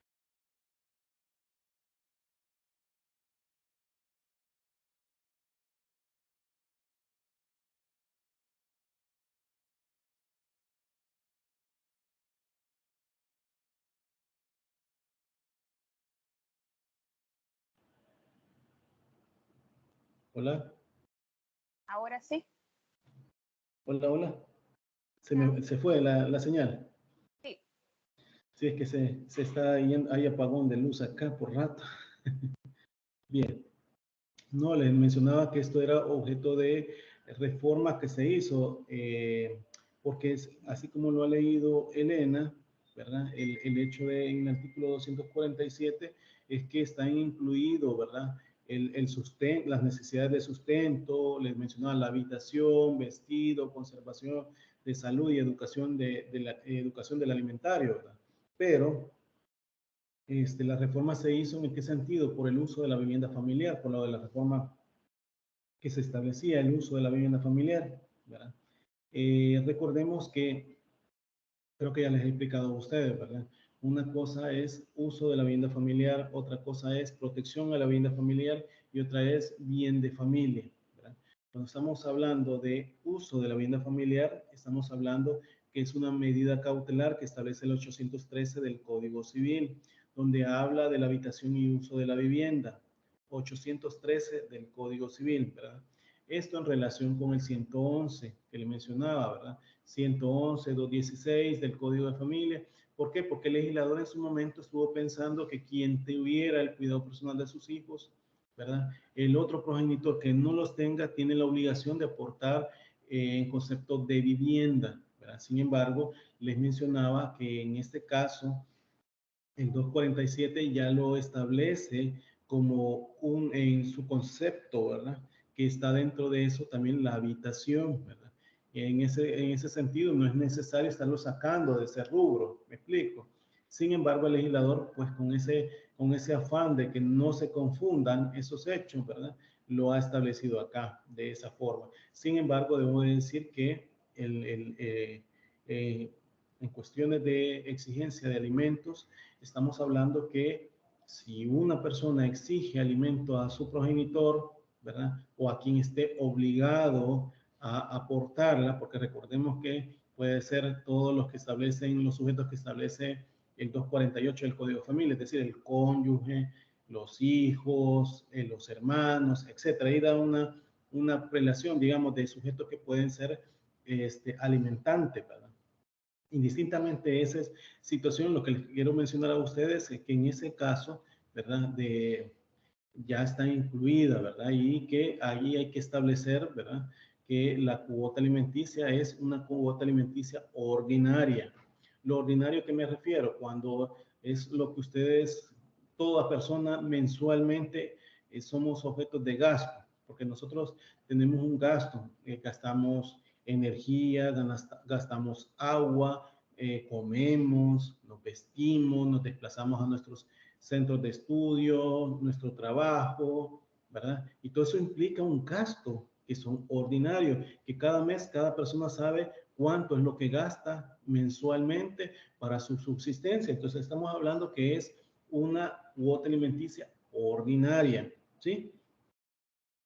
Hola, Ahora sí. hola, hola. Se fue la señal. Sí. Sí, es que se está yendo, hay apagón de luz acá por rato. Bien. No, les mencionaba que esto era objeto de reforma que se hizo, porque es, así como lo ha leído Elena, ¿verdad? El hecho de en el artículo 247 es que están incluidos, ¿verdad? El sustento, las necesidades de sustento, les mencionaba la habitación, vestido, conservación de salud y educación de la educación del alimentario, ¿verdad? Pero la reforma se hizo en qué sentido? Por el uso de la vivienda familiar, por lo de la reforma que se establecía el uso de la vivienda familiar, ¿verdad? Recordemos que, creo que ya les he explicado a ustedes, ¿verdad? Una cosa es uso de la vivienda familiar, otra cosa es protección a la vivienda familiar y otra es bien de familia, ¿verdad? Cuando estamos hablando de uso de la vivienda familiar, estamos hablando que es una medida cautelar que establece el 813 del Código Civil, donde habla de la habitación y uso de la vivienda. 813 del Código Civil, ¿verdad? Esto en relación con el 111 que le mencionaba, ¿verdad? 111, 216 del Código de Familia. ¿Por qué? Porque el legislador en su momento estuvo pensando que quien tuviera el cuidado personal de sus hijos, ¿verdad? El otro progenitor que no los tenga tiene la obligación de aportar en concepto de vivienda, ¿verdad? Sin embargo, les mencionaba que en este caso, el 247 ya lo establece como en su concepto, ¿verdad? Que está dentro de eso también la habitación, ¿verdad? En ese sentido no es necesario estarlo sacando de ese rubro, ¿me explico? Sin embargo, el legislador, pues con ese afán de que no se confundan esos hechos, ¿verdad? Lo ha establecido acá de esa forma. Sin embargo, debo decir que en cuestiones de exigencia de alimentos, estamos hablando que si una persona exige alimento a su progenitor, ¿verdad? O a quien esté obligado a aportarla, porque recordemos que puede ser todos los que establecen, los sujetos que establece el 248 del Código de Familia, es decir, el cónyuge, los hijos, los hermanos, etcétera. Ahí da una relación, digamos, de sujetos que pueden ser alimentantes, ¿verdad? Indistintamente esa situación, lo que les quiero mencionar a ustedes es que en ese caso, ¿verdad? Ya está incluida, ¿verdad? Y que ahí hay que establecer, ¿verdad? Que la cuota alimenticia es una cuota alimenticia ordinaria. Lo ordinario que me refiero, cuando es lo que ustedes, toda persona mensualmente somos objetos de gasto, porque nosotros tenemos un gasto, gastamos energía, gastamos agua, comemos, nos vestimos, nos desplazamos a nuestros centros de estudio, nuestro trabajo, ¿verdad? Y todo eso implica un gasto que son ordinarios, que cada mes cada persona sabe cuánto es lo que gasta mensualmente para su subsistencia. Entonces estamos hablando que es una cuota alimenticia ordinaria, ¿sí?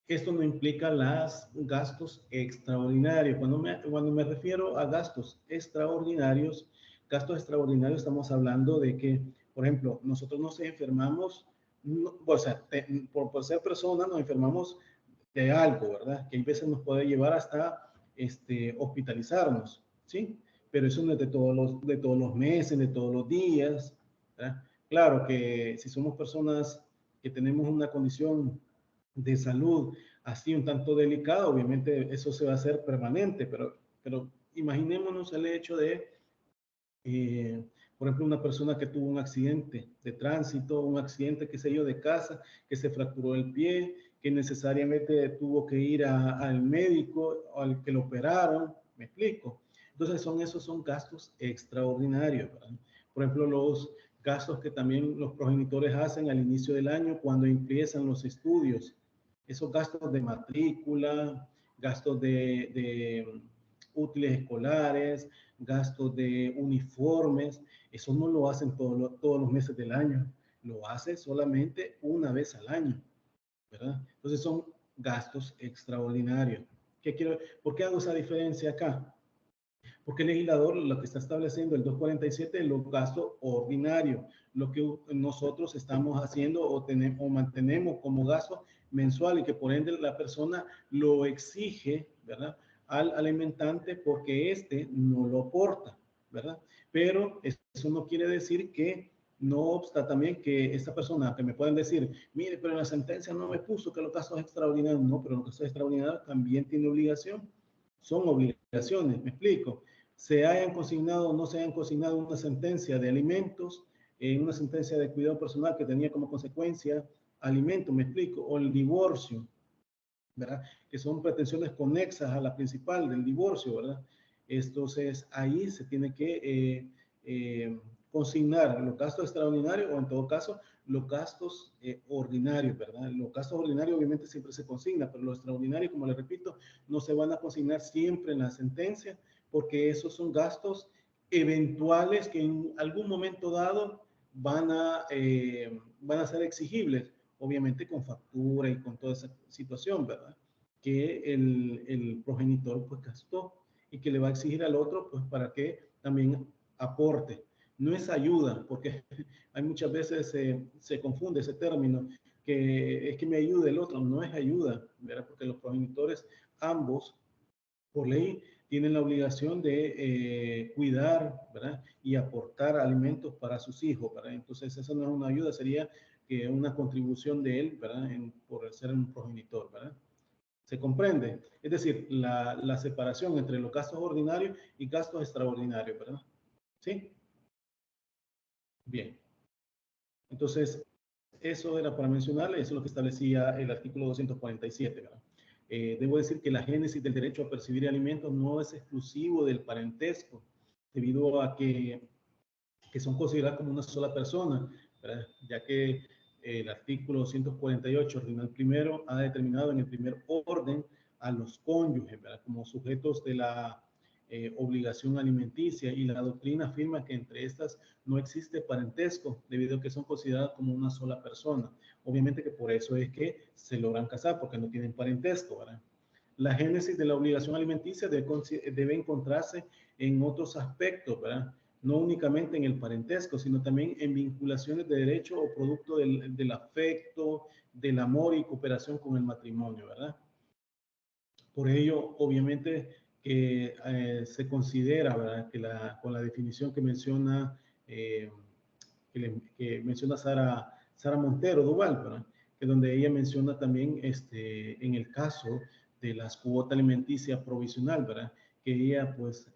Esto no implica los gastos extraordinarios. Cuando me refiero a gastos extraordinarios estamos hablando de que, por ejemplo, nosotros nos enfermamos, no, o sea, por ser persona nos enfermamos de algo, ¿verdad? Que a veces nos puede llevar hasta hospitalizarnos, ¿sí? Pero eso no es de todos los meses, de todos los días, ¿verdad? Claro que si somos personas que tenemos una condición de salud así un tanto delicada, obviamente eso se va a hacer permanente, pero imaginémonos el hecho de, por ejemplo, una persona que tuvo un accidente de tránsito, un accidente, qué sé yo, de casa, que se fracturó el pie, que necesariamente tuvo que ir al médico, al que lo operaron, me explico. Entonces esos son gastos extraordinarios, ¿verdad? Por ejemplo, los gastos que también los progenitores hacen al inicio del año cuando empiezan los estudios, esos gastos de matrícula, gastos de útiles escolares, gastos de uniformes. Eso no lo hacen todos los meses del año, lo hace solamente una vez al año, ¿verdad? Entonces son gastos extraordinarios. ¿Por qué hago esa diferencia acá? Porque el legislador lo que está estableciendo el 247 es los gastos ordinarios, lo que nosotros estamos haciendo o mantenemos como gasto mensual y que por ende la persona lo exige, ¿verdad?, al alimentante porque éste no lo aporta, ¿verdad? Pero eso no quiere decir que no obsta también que esta persona, que me pueden decir, mire, pero en la sentencia no me puso que los gastos extraordinarios, no, pero los gastos extraordinarios también tiene obligación, son obligaciones, me explico. Se hayan consignado o no se hayan consignado una sentencia de alimentos, una sentencia de cuidado personal que tenía como consecuencia alimentos, me explico, o el divorcio, ¿verdad? Que son pretensiones conexas a la principal del divorcio, ¿verdad? Entonces, ahí se tiene que consignar los gastos extraordinarios o en todo caso los gastos ordinarios, ¿verdad? Los gastos ordinarios obviamente siempre se consignan, pero los extraordinarios, como les repito, no se van a consignar siempre en la sentencia porque esos son gastos eventuales que en algún momento dado van a ser exigibles, obviamente con factura y con toda esa situación, ¿verdad? Que el progenitor pues gastó y que le va a exigir al otro pues para que también aporte. No es ayuda, porque hay muchas veces se confunde ese término, que es que me ayude el otro, no es ayuda, ¿verdad? Porque los progenitores ambos, por ley, tienen la obligación de cuidar, ¿verdad?, y aportar alimentos para sus hijos, ¿verdad? Entonces, eso no es una ayuda, sería una contribución de él, ¿verdad?, por ser un progenitor, ¿verdad? ¿Se comprende? Es decir, la separación entre los gastos ordinarios y gastos extraordinarios, ¿verdad? ¿Sí? Bien. Entonces, eso era para mencionarle, eso es lo que establecía el artículo 247, ¿verdad? Debo decir que la génesis del derecho a percibir alimentos no es exclusivo del parentesco, debido a que son consideradas como una sola persona, ¿verdad? Ya que el artículo 248, ordinal primero, ha determinado en el primer orden a los cónyuges, ¿verdad?, como sujetos de la obligación alimenticia, y la doctrina afirma que entre estas no existe parentesco, debido a que son consideradas como una sola persona. Obviamente que por eso es que se logran casar, porque no tienen parentesco, ¿verdad? La génesis de la obligación alimenticia debe encontrarse en otros aspectos, ¿verdad? No únicamente en el parentesco, sino también en vinculaciones de derecho o producto del afecto, del amor y cooperación con el matrimonio, ¿verdad? Por ello, obviamente, que se considera, ¿verdad?, que con la definición que menciona, que menciona Sara Montero Duval, ¿verdad?, que donde ella menciona también en el caso de las cuotas alimenticias provisional, ¿verdad?, que ella pues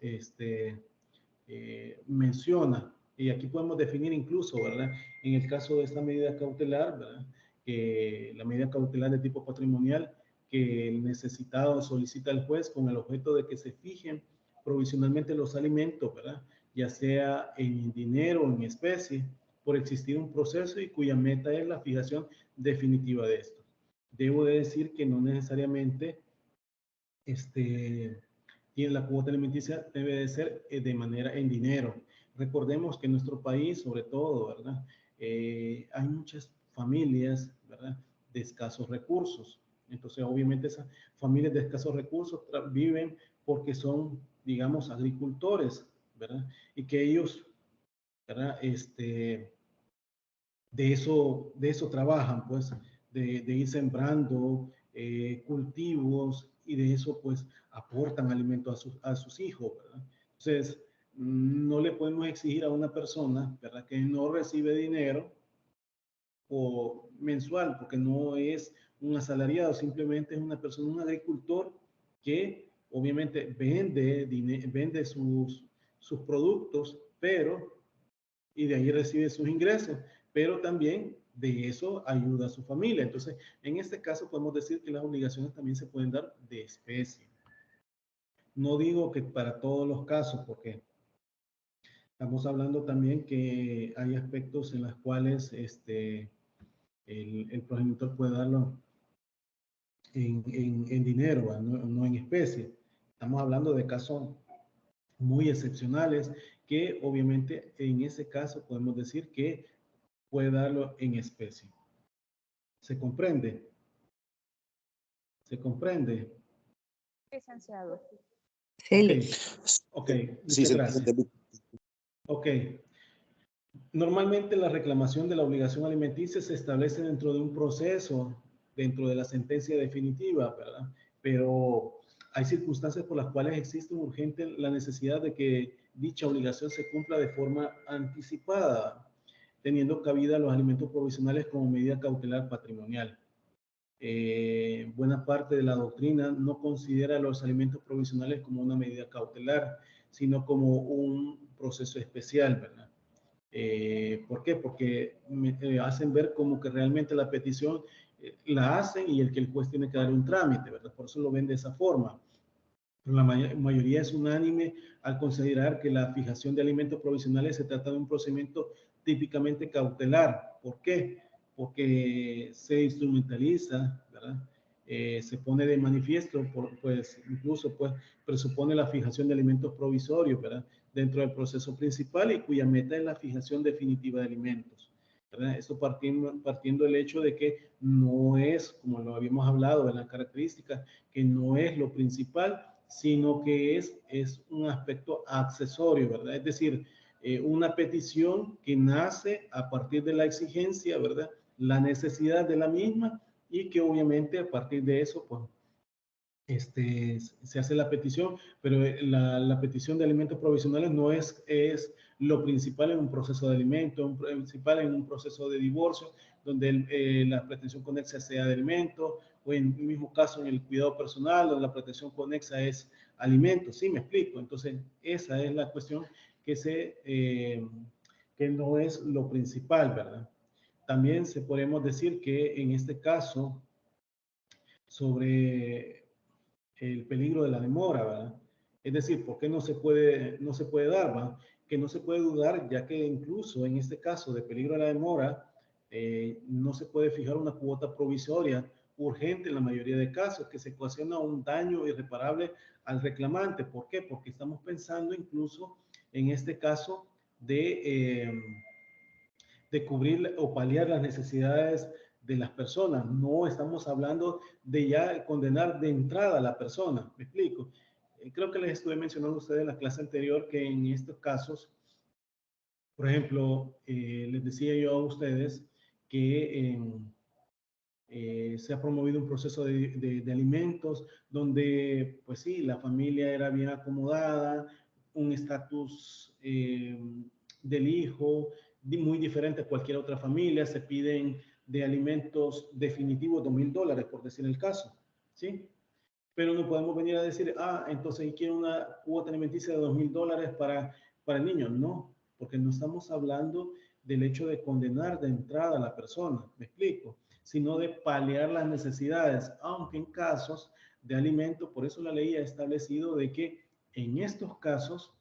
menciona, y aquí podemos definir incluso, ¿verdad?, en el caso de esta medida cautelar, ¿verdad?, que la medida cautelar de tipo patrimonial que el necesitado solicita al juez con el objeto de que se fijen provisionalmente los alimentos, ¿verdad?, ya sea en dinero o en especie, por existir un proceso y cuya meta es la fijación definitiva de esto. Debo de decir que no necesariamente y la cuota alimenticia debe de ser de manera en dinero. Recordemos que en nuestro país, sobre todo, ¿verdad?, hay muchas familias, ¿verdad?, de escasos recursos. Entonces, obviamente, esas familias de escasos recursos viven porque son, digamos, agricultores, ¿verdad? Y que ellos, ¿verdad?, de eso trabajan, pues, de ir sembrando cultivos, y de eso, pues, aportan alimento a sus hijos, ¿verdad? Entonces, no le podemos exigir a una persona, ¿verdad?, que no recibe dinero o mensual, porque no es un asalariado, simplemente es una persona, un agricultor que obviamente vende sus productos, y de ahí recibe sus ingresos, pero también de eso ayuda a su familia. Entonces, en este caso podemos decir que las obligaciones también se pueden dar de especie. No digo que para todos los casos, porque estamos hablando también que hay aspectos en los cuales el progenitor puede darlo en dinero, ¿verdad? No en especie. Estamos hablando de casos muy excepcionales que obviamente en ese caso podemos decir que puede darlo en especie. ¿Se comprende? ¿Se comprende? Licenciado. Sí. Ok, Sí, muchas se gracias. entiende. Ok. Normalmente la reclamación de la obligación alimenticia se establece dentro de un proceso, dentro de la sentencia definitiva, ¿verdad? Pero hay circunstancias por las cuales existe urgente la necesidad de que dicha obligación se cumpla de forma anticipada, teniendo cabida los alimentos provisionales como medida cautelar patrimonial. Buena parte de la doctrina no considera los alimentos provisionales como una medida cautelar, sino como un proceso especial, ¿verdad? ¿Por qué? Porque hacen ver como que realmente la petición la hacen y el juez tiene que dar un trámite, ¿verdad? Por eso lo ven de esa forma. Pero la mayoría es unánime al considerar que la fijación de alimentos provisionales se trata de un procedimiento típicamente cautelar. ¿Por qué? Porque se instrumentaliza, ¿verdad? Se pone de manifiesto, pues incluso pues presupone la fijación de alimentos provisorios, ¿verdad? Dentro del proceso principal y cuya meta es la fijación definitiva de alimentos, ¿verdad? Esto partiendo del hecho de que no es, como lo habíamos hablado de las características, que no es lo principal, sino que es un aspecto accesorio, ¿verdad? Es decir, una petición que nace a partir de la exigencia, ¿verdad? La necesidad de la misma y que obviamente a partir de eso, pues, se hace la petición, pero la petición de alimentos provisionales no es lo principal en un proceso de alimentos, principal en un proceso de divorcio, donde la pretensión conexa sea de alimentos, o en el mismo caso en el cuidado personal, donde la pretensión conexa es alimentos, ¿sí me explico? Entonces, esa es la cuestión que no es lo principal, ¿verdad? También podemos decir que en este caso, sobre el peligro de la demora, ¿verdad? Es decir, ¿por qué no se puede dar, ¿verdad? Que no se puede dudar, ya que incluso en este caso de peligro de la demora, no se puede fijar una cuota provisoria urgente en la mayoría de casos, que se ocasiona un daño irreparable al reclamante. ¿Por qué? Porque estamos pensando incluso en este caso de cubrir o paliar las necesidades de las personas. No estamos hablando de ya condenar de entrada a la persona. ¿Me explico? Creo que les estuve mencionando a ustedes en la clase anterior que en estos casos, por ejemplo, les decía yo a ustedes que se ha promovido un proceso de alimentos donde, pues sí, la familia era bien acomodada, un estatus del hijo muy diferente a cualquier otra familia, se piden de alimentos definitivos $2,000, por decir el caso, ¿sí? Pero no podemos venir a decir, entonces quiero una cuota alimenticia de $2,000 para el niño. No, porque no estamos hablando del hecho de condenar de entrada a la persona, me explico, sino de paliar las necesidades, aunque en casos de alimento, por eso la ley ha establecido de que en estos casos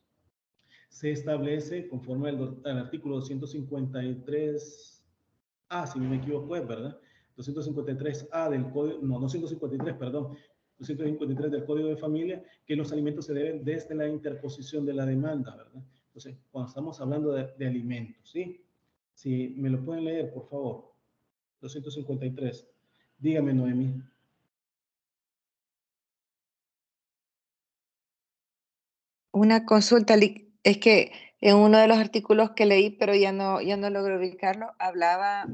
se establece, conforme al artículo 253A, si no me equivoco, es verdad, 253A del código, no, 253, perdón, 253 del Código de Familia, que los alimentos se deben desde la interposición de la demanda, ¿verdad? Entonces, cuando estamos hablando de alimentos, ¿sí? Si me lo pueden leer, por favor. 253. Dígame, Noemí. Una consulta, es que en uno de los artículos que leí, pero ya no logro ubicarlo,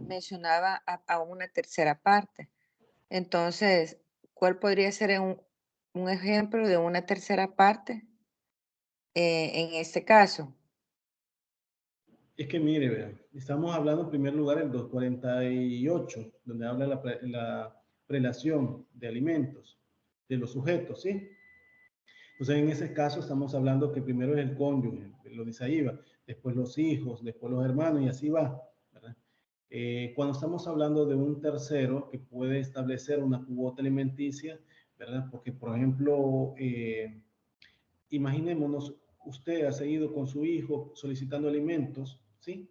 mencionaba a una tercera parte. Entonces, ¿cuál podría ser un ejemplo de una tercera parte en este caso? Es que mire, vean, estamos hablando en primer lugar del 248, donde habla la prelación de alimentos de los sujetos, ¿sí? Entonces, en ese caso estamos hablando que primero es el cónyuge, lo dice ahí, va, después los hijos, después los hermanos y así va, ¿verdad? Cuando estamos hablando de un tercero que puede establecer una cuota alimenticia, ¿verdad? Porque, por ejemplo, imaginémonos, usted ha seguido con su hijo solicitando alimentos, ¿sí?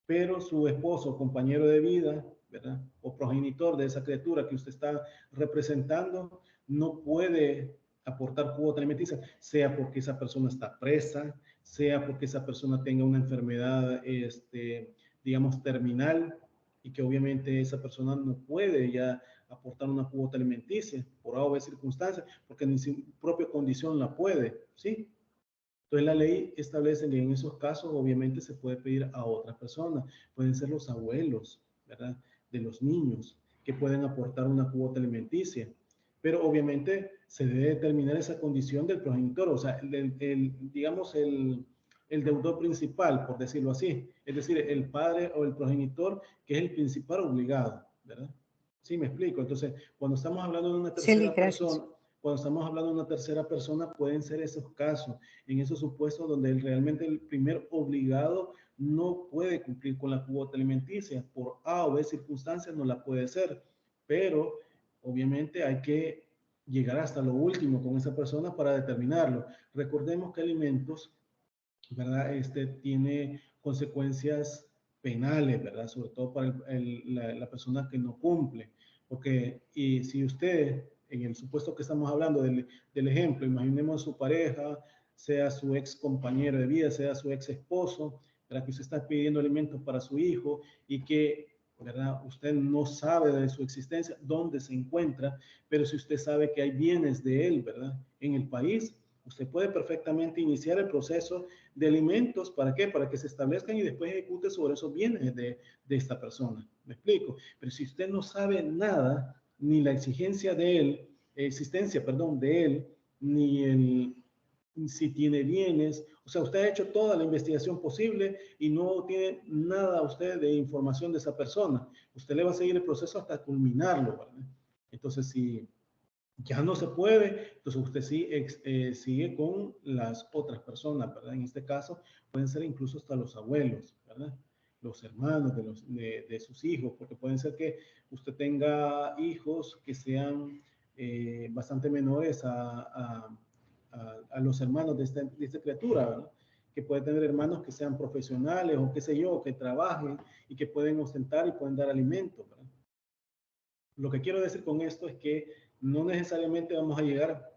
Pero su esposo, compañero de vida, ¿verdad? O progenitor de esa criatura que usted está representando, no puede aportar cuota alimenticia, sea porque esa persona está presa, sea porque esa persona tenga una enfermedad, digamos, terminal, y que obviamente esa persona no puede ya aportar una cuota alimenticia por A o B circunstancias, porque ni su propia condición la puede, ¿sí? Entonces la ley establece que en esos casos obviamente se puede pedir a otras personas, pueden ser los abuelos, ¿verdad? De los niños que pueden aportar una cuota alimenticia, pero obviamente se debe determinar esa condición del progenitor, o sea, digamos el deudor principal, por decirlo así, es decir, el padre o el progenitor que es el principal obligado, ¿verdad? Sí, me explico. Entonces, cuando estamos hablando de una tercera persona, cuando estamos hablando de una tercera persona, pueden ser esos casos, en esos supuestos donde realmente el primer obligado no puede cumplir con la cuota alimenticia, por A o B circunstancias no la puede hacer, pero obviamente hay que llegar hasta lo último con esa persona para determinarlo. Recordemos que alimentos, ¿verdad? Tiene consecuencias penales, ¿verdad? Sobre todo para la persona que no cumple, porque y si usted, en el supuesto que estamos hablando del ejemplo, imaginemos su pareja, sea su ex compañero de vida, sea su ex esposo, ¿verdad? Que usted está pidiendo alimentos para su hijo y que, ¿verdad? Usted no sabe de su existencia, dónde se encuentra, pero si usted sabe que hay bienes de él, ¿verdad? En el país, usted puede perfectamente iniciar el proceso de alimentos. ¿Para qué? Para que se establezcan y después ejecute sobre esos bienes de esta persona. ¿Me explico? Pero si usted no sabe nada, ni la existencia de él, ni si tiene bienes, o sea, usted ha hecho toda la investigación posible y no tiene nada usted de información de esa persona. Usted le va a seguir el proceso hasta culminarlo, ¿verdad? Entonces, si ya no se puede, entonces usted sí, sigue con las otras personas, ¿verdad? En este caso pueden ser incluso hasta los abuelos, ¿verdad? Los hermanos de sus hijos, porque pueden ser que usted tenga hijos que sean bastante menores a los hermanos de esta criatura, ¿verdad? Que puede tener hermanos que sean profesionales o qué sé yo, que trabajen y que pueden ostentar y pueden dar alimento, ¿verdad? Lo que quiero decir con esto es que no necesariamente vamos a llegar,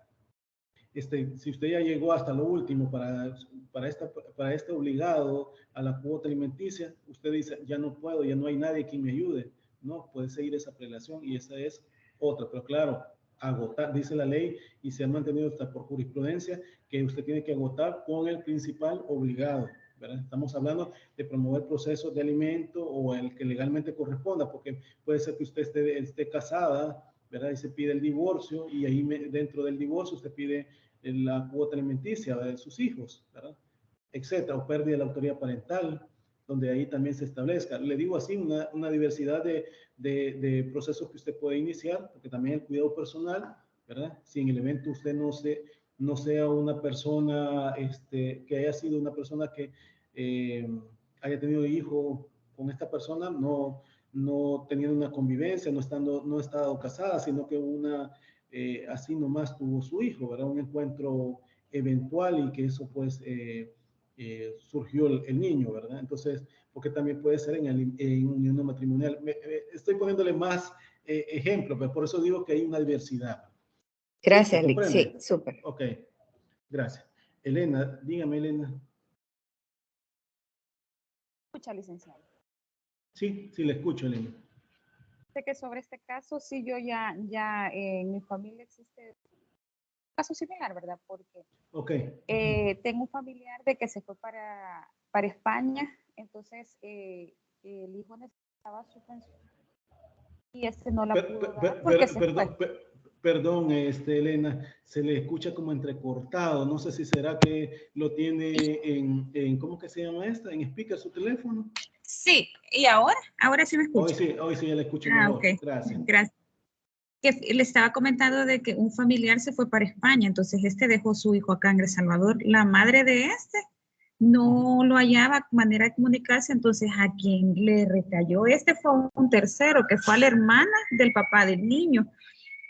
si usted ya llegó hasta lo último para este obligado a la cuota alimenticia, usted dice, ya no puedo, ya no hay nadie que me ayude. No, puede seguir esa prelación y esa es otra. Pero claro, agotar, dice la ley, y se ha mantenido hasta por jurisprudencia, que usted tiene que agotar con el principal obligado, ¿verdad? Estamos hablando de promover procesos de alimento o el que legalmente corresponda, porque puede ser que usted esté casada, ¿verdad? Y se pide el divorcio y ahí dentro del divorcio usted pide la cuota alimenticia de sus hijos, ¿verdad? Etcétera, o pérdida de la autoridad parental, donde ahí también se establezca. Le digo así, una diversidad de procesos que usted puede iniciar, porque también el cuidado personal, ¿verdad? Si en el evento usted no sea una persona, que haya sido una persona que haya tenido hijo con esta persona, no teniendo una convivencia, no estado casada, sino que así nomás tuvo su hijo, ¿verdad? Un encuentro eventual y que eso pues surgió el niño, ¿verdad? Entonces, porque también puede ser en unión matrimonial. Estoy poniéndole más ejemplos, pero por eso digo que hay una diversidad. Gracias, Lick. Sí, súper. Ok, gracias. Elena, dígame, Elena. Escucha, licenciado. Sí, le escucho, Elena. Sé que sobre este caso, sí, yo ya en mi familia existe un caso similar, ¿verdad? Porque tengo un familiar de que se fue para España, entonces el hijo necesitaba su pensión y no la pudo dar porque se fue. Perdón, Elena, se le escucha como entrecortado. No sé si será que lo tiene en ¿cómo que se llama esta? ¿En speaker su teléfono? Sí, ¿y ahora? Ahora sí me escucha. Hoy sí ya le escucho mejor. Okay. Gracias. Que le estaba comentando de que un familiar se fue para España, entonces dejó su hijo acá en El Salvador. La madre de no lo hallaba manera de comunicarse, entonces a quien le recayó fue un tercero, que fue a la hermana del papá del niño.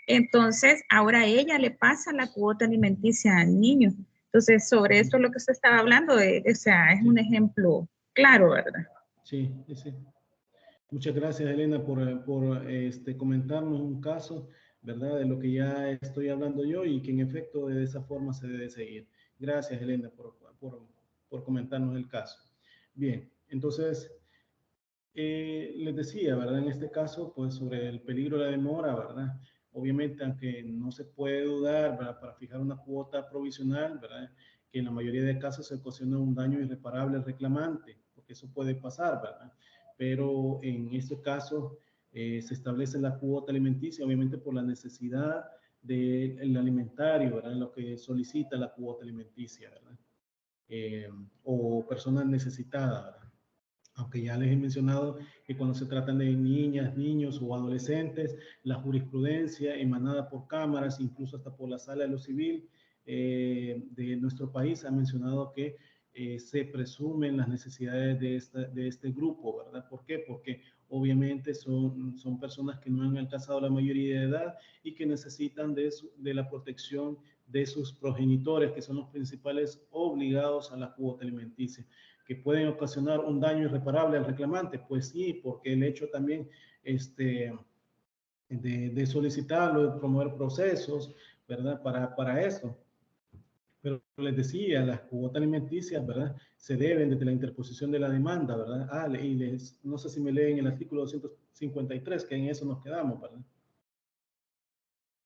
Entonces, ahora ella le pasa la cuota alimenticia al niño. Entonces, sobre esto es lo que usted estaba hablando, o sea, es un ejemplo claro, ¿verdad? Sí, sí. Muchas gracias, Elena, por comentarnos un caso, ¿verdad? De lo que ya estoy hablando yo y que en efecto de esa forma se debe seguir. Gracias, Elena, por comentarnos el caso. Bien, entonces, les decía, ¿verdad? En este caso, pues sobre el peligro de la demora, ¿verdad? Obviamente, aunque no se puede dudar, ¿verdad? Para fijar una cuota provisional, ¿verdad? Que en la mayoría de casos se ocasiona un daño irreparable al reclamante, porque eso puede pasar, ¿verdad? Pero en este caso se establece la cuota alimenticia, obviamente por la necesidad del alimentario, ¿verdad? Lo que solicita la cuota alimenticia, ¿verdad? O personas necesitadas, ¿verdad? Aunque ya les he mencionado que cuando se tratan de niñas, niños o adolescentes, la jurisprudencia emanada por cámaras, incluso hasta por la Sala de lo Civil de nuestro país, ha mencionado que se presumen las necesidades de este grupo, ¿verdad? ¿Por qué? Porque obviamente son personas que no han alcanzado la mayoría de edad y que necesitan de la protección de sus progenitores, que son los principales obligados a la cuota alimenticia. Que pueden ocasionar un daño irreparable al reclamante, pues sí, porque el hecho también de solicitarlo, de promover procesos, ¿verdad? Para eso. Pero les decía, las cuotas alimenticias, ¿verdad? Se deben desde la interposición de la demanda, ¿verdad? No sé si me leen el artículo 253, que en eso nos quedamos, ¿verdad?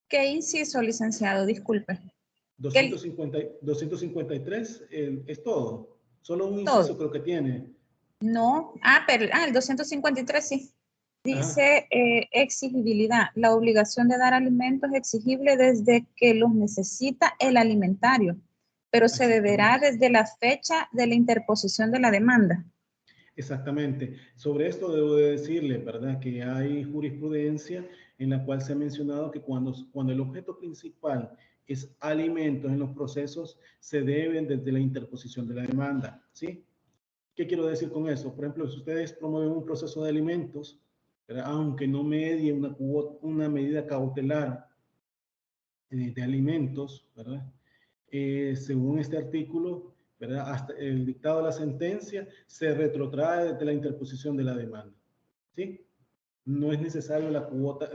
¿Qué inciso, licenciado? Disculpe. 253 es todo. Solo un inciso Todo. creo que tiene. No. Pero el 253 sí. Ajá. Dice exigibilidad. La obligación de dar alimentos es exigible desde que los necesita el alimentario, pero se deberá desde la fecha de la interposición de la demanda. Exactamente. Sobre esto debo de decirle, ¿verdad? Que hay jurisprudencia en la cual se ha mencionado que cuando el objeto principal es alimentos en los procesos, se deben desde la interposición de la demanda, ¿sí? ¿Qué quiero decir con eso? Por ejemplo, si ustedes promueven un proceso de alimentos, ¿verdad? Aunque no medie una medida cautelar de alimentos, ¿verdad? Según este artículo, ¿verdad? Hasta el dictado de la sentencia se retrotrae desde la interposición de la demanda, ¿sí? No es necesario una cuota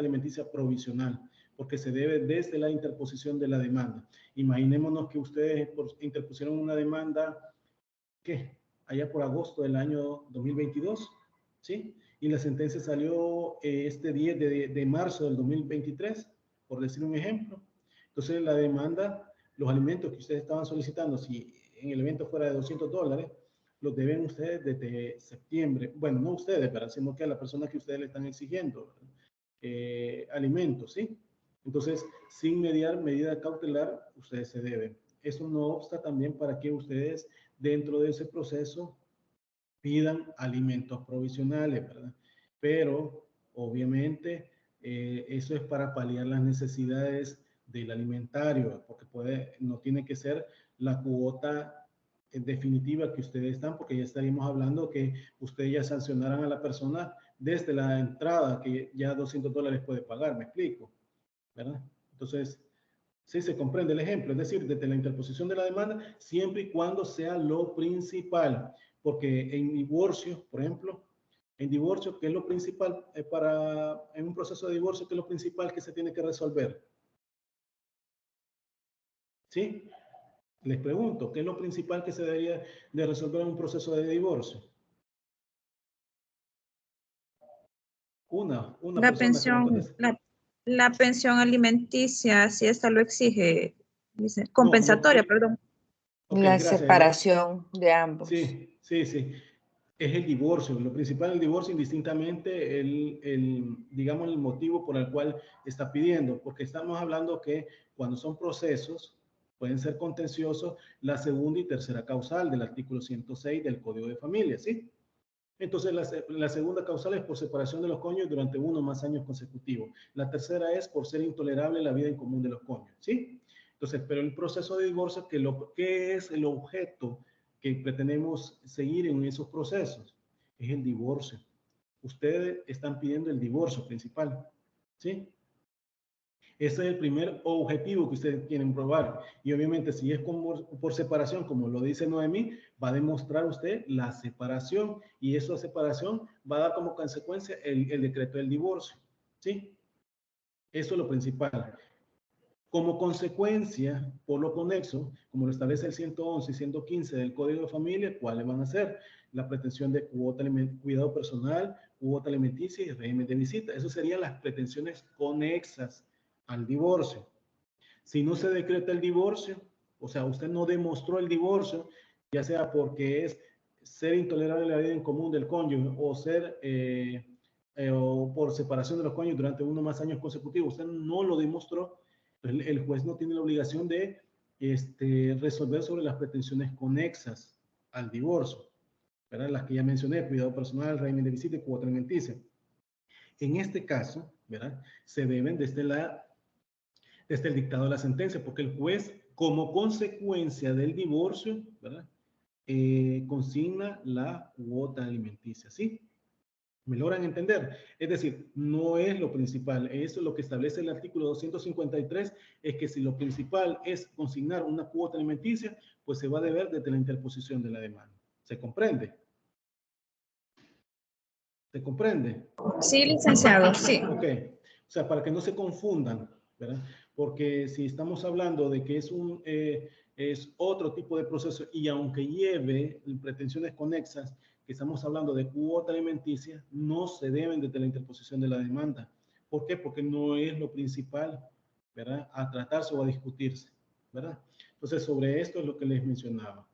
alimenticia provisional, porque se debe desde la interposición de la demanda. Imaginémonos que ustedes interpusieron una demanda, ¿qué? Allá por agosto del año 2022, ¿sí? Y la sentencia salió este 10 de marzo del 2023, por decir un ejemplo. Entonces, la demanda, los alimentos que ustedes estaban solicitando, si en el evento fuera de $200, los deben ustedes desde septiembre. Bueno, no ustedes, pero sino que a la persona que ustedes le están exigiendo alimentos, ¿sí? Entonces, sin mediar medida cautelar, ustedes se deben. Eso no obsta también para que ustedes, dentro de ese proceso, pidan alimentos provisionales, ¿verdad? Pero, obviamente, eso es para paliar las necesidades del alimentario, porque no tiene que ser la cuota definitiva que ustedes están, porque ya estaríamos hablando que ustedes ya sancionaran a la persona desde la entrada, que ya $200 puede pagar, me explico, ¿verdad? Entonces, sí se comprende el ejemplo, es decir, desde la interposición de la demanda, siempre y cuando sea lo principal, porque en divorcio, por ejemplo, en divorcio, ¿qué es lo principal en un proceso de divorcio, qué es lo principal que se tiene que resolver? ¿Sí? Les pregunto, ¿qué es lo principal que se debería de resolver en un proceso de divorcio? Una La persona que me pensión, conteste. la pensión alimenticia, si esta lo exige, dice, No, compensatoria, perdón. ok, La gracias. separación de ambos. Sí, sí, sí. Es el divorcio. Lo principal del divorcio, indistintamente, digamos, el motivo por el cual está pidiendo, porque estamos hablando que cuando son procesos, pueden ser contenciosos, la segunda y tercera causal del artículo 106 del Código de Familia, ¿sí? Entonces, la segunda causal es por separación de los cónyuges durante uno o más años consecutivos. La tercera es por ser intolerable la vida en común de los cónyuges, ¿sí? Entonces, pero el proceso de divorcio, ¿qué es el objeto que pretendemos seguir en esos procesos? Es el divorcio. Ustedes están pidiendo el divorcio principal, ¿sí? Ese es el primer objetivo que ustedes quieren probar. Y obviamente si es por separación, como lo dice Noemí, va a demostrar usted la separación y esa separación va a dar como consecuencia el decreto del divorcio. ¿Sí? Eso es lo principal. Como consecuencia, por lo conexo, como lo establece el 111 y 115 del Código de Familia, ¿cuáles van a ser? La pretensión de cuidado personal, cuota alimenticia y régimen de visita. Esas serían las pretensiones conexas al divorcio. Si no se decreta el divorcio, o sea, usted no demostró el divorcio, ya sea porque es ser intolerable a la vida en común del cónyuge o ser o por separación de los cónyuges durante uno o más años consecutivos, usted no lo demostró, el juez no tiene la obligación de resolver sobre las pretensiones conexas al divorcio, ¿verdad? Las que ya mencioné, cuidado personal, régimen de visita y cuota alimenticia. En este caso, ¿verdad? Se deben desde el dictado de la sentencia, porque el juez, como consecuencia del divorcio, ¿verdad? Consigna la cuota alimenticia, ¿sí? ¿Me logran entender? Es decir, no es lo principal. Eso es lo que establece el artículo 253, es que si lo principal es consignar una cuota alimenticia, pues se va a deber desde la interposición de la demanda. ¿Se comprende? ¿Se comprende? Sí, licenciado, sí. Ok. O sea, para que no se confundan, ¿verdad? Porque si estamos hablando de que es otro tipo de proceso y aunque lleve pretensiones conexas, que estamos hablando de cuota alimenticia, no se deben desde la interposición de la demanda. ¿Por qué? Porque no es lo principal, ¿verdad? A tratarse o a discutirse, ¿verdad? Entonces, sobre esto es lo que les mencionaba.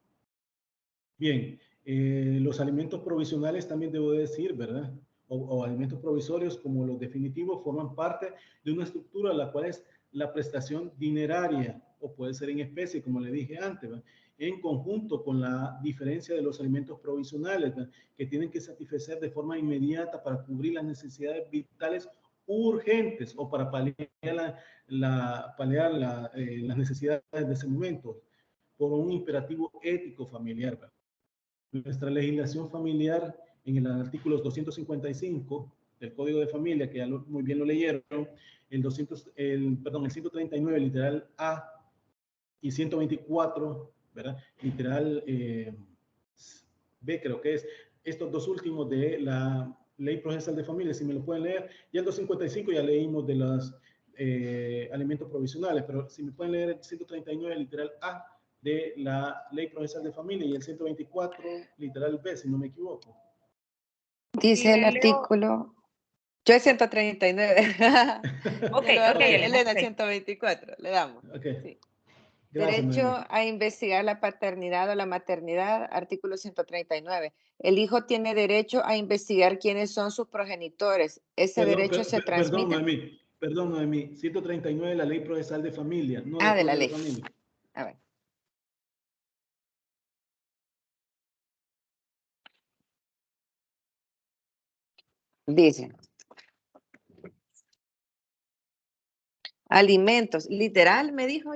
Bien, los alimentos provisionales también debo decir, ¿verdad? O alimentos provisorios como los definitivos forman parte de una estructura la cual es la prestación dineraria o puede ser en especie, como le dije antes, ¿verdad? En conjunto con la diferencia de los alimentos provisionales, ¿verdad? Que tienen que satisfacer de forma inmediata para cubrir las necesidades vitales urgentes o para paliar las necesidades de ese momento por un imperativo ético familiar, ¿verdad? Nuestra legislación familiar en el artículo 255 del Código de Familia, que ya muy bien lo leyeron, el 139 literal A y 124, ¿verdad? Literal B creo que es, estos dos últimos de la Ley Procesal de Familia, si me lo pueden leer. Ya el 255 ya leímos de los alimentos provisionales, pero si me pueden leer el 139 literal A de la Ley Procesal de Familia y el 124 literal B, si no me equivoco. Dice el artículo... Yo es 139. Ok, Elena, 124. Le damos. Okay. Sí. Gracias, Derecho Noemí. a investigar la paternidad o la maternidad, artículo 139. El hijo tiene derecho a investigar quiénes son sus progenitores. Ese derecho se transmite. Perdón, Noemí. 139 de la Ley Procesal de Familia, no de la Código ley. de Familia. A ver. Dice. Alimentos. Literal, me dijo.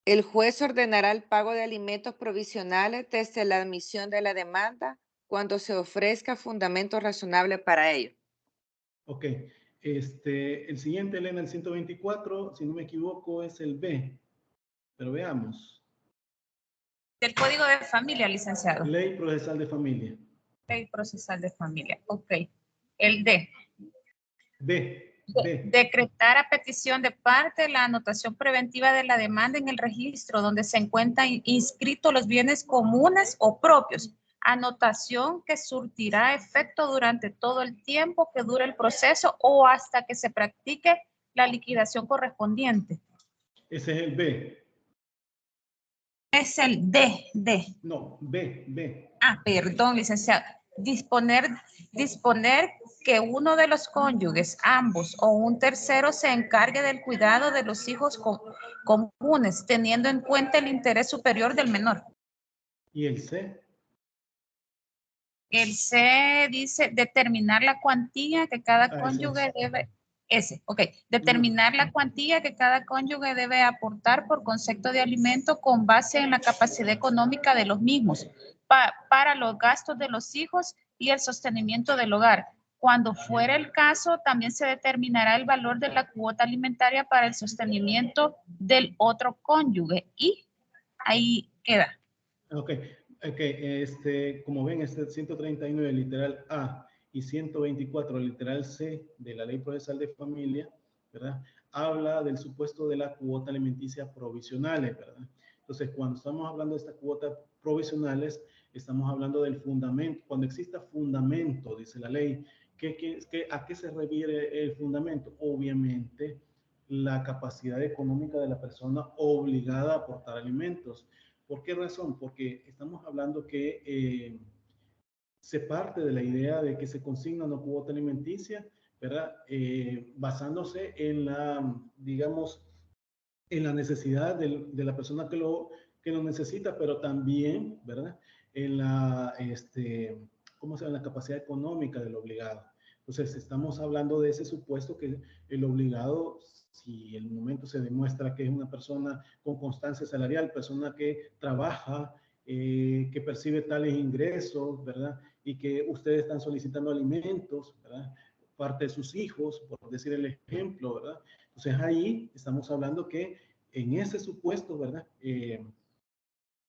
El juez ordenará el pago de alimentos provisionales desde la admisión de la demanda cuando se ofrezca fundamento razonable para ello. Ok. El siguiente, Elena, el 124, si no me equivoco, es el B. Pero veamos. Del Código de Familia, licenciado. Ley Procesal de Familia. Ley Procesal de Familia. Ok. El D. B. Decretar a petición de parte la anotación preventiva de la demanda en el registro donde se encuentran inscritos los bienes comunes o propios. Anotación que surtirá efecto durante todo el tiempo que dure el proceso o hasta que se practique la liquidación correspondiente. Ese es el B. Es el D. No, B. Ah, perdón, licenciado. Disponer que uno de los cónyuges, ambos o un tercero se encargue del cuidado de los hijos comunes, teniendo en cuenta el interés superior del menor. ¿Y el C? El C dice determinar la cuantía que cada cónyuge debe... Determinar la cuantía que cada cónyuge debe aportar por concepto de alimento con base en la capacidad económica de los mismos para los gastos de los hijos y el sostenimiento del hogar. Cuando fuera el caso, también se determinará el valor de la cuota alimentaria para el sostenimiento del otro cónyuge. Y ahí queda. Ok, como ven, 139 literal A y 124 literal C de la Ley Procesal de Familia, ¿verdad? Habla del supuesto de la cuota alimenticia provisionales, ¿verdad? Entonces, cuando estamos hablando de estas cuotas provisionales, estamos hablando del fundamento. Cuando exista fundamento, dice la ley, ¿a qué se refiere el fundamento? Obviamente, la capacidad económica de la persona obligada a aportar alimentos. ¿Por qué razón? Porque estamos hablando que se parte de la idea de que se consigna una cuota alimenticia, ¿verdad? Basándose en la, digamos, en la necesidad de la persona que lo necesita, pero también, ¿verdad? En la, ¿cómo se llama? La capacidad económica del obligado. Entonces, estamos hablando de ese supuesto que el obligado, si en el momento se demuestra que es una persona con constancia salarial, persona que trabaja, que percibe tales ingresos, ¿verdad? Y que ustedes están solicitando alimentos, ¿verdad? Parte de sus hijos, por decir el ejemplo, ¿verdad? Entonces ahí estamos hablando que en ese supuesto, ¿verdad?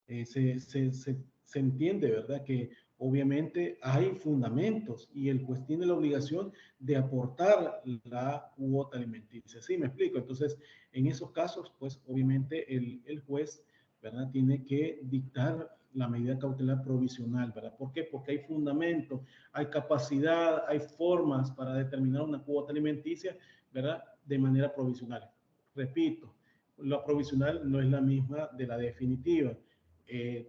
Se entiende, ¿verdad? Que obviamente hay fundamentos y el juez tiene la obligación de aportar la cuota alimenticia. ¿Sí me explico? Entonces, en esos casos, pues obviamente el juez, ¿verdad? Tiene que dictar la medida cautelar provisional, ¿verdad? ¿Por qué? Porque hay fundamento, hay capacidad, hay formas para determinar una cuota alimenticia, ¿verdad? De manera provisional. Repito, la provisional no es la misma de la definitiva.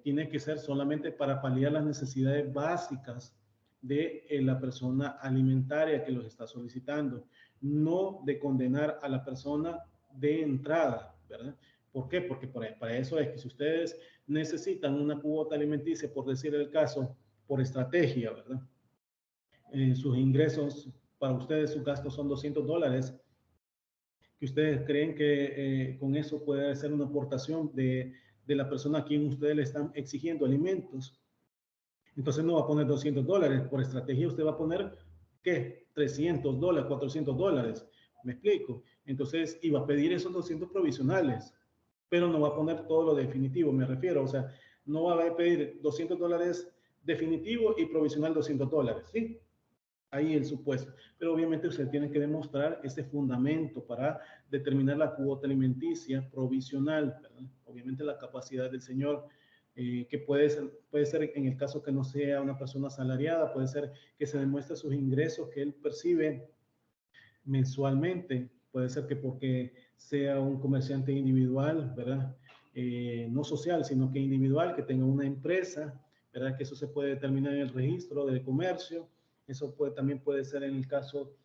Tiene que ser solamente para paliar las necesidades básicas de la persona alimentaria que los está solicitando, no de condenar a la persona de entrada, ¿verdad? ¿Por qué? Porque para eso es que si ustedes necesitan una cuota alimenticia, por decir el caso, por estrategia, ¿verdad? Sus ingresos, para ustedes sus gastos son $200, que ustedes creen que con eso puede ser una aportación de la persona a quien ustedes le están exigiendo alimentos. Entonces no va a poner $200. Por estrategia usted va a poner, ¿qué? $300, $400. ¿Me explico? Entonces iba a pedir esos 200 provisionales, pero no va a poner todo lo definitivo, me refiero. O sea, no va a pedir $200 definitivo y provisional $200, ¿sí? Ahí el supuesto. Pero obviamente usted tiene que demostrar ese fundamento para determinar la cuota alimenticia provisional, ¿verdad? Obviamente la capacidad del señor, que puede ser en el caso que no sea una persona asalariada, puede ser que se demuestre sus ingresos que él percibe mensualmente, puede ser que porque sea un comerciante individual, ¿verdad? No social, sino que individual, que tenga una empresa, ¿verdad? Que eso se puede determinar en el registro de comercio. Eso también puede ser en el caso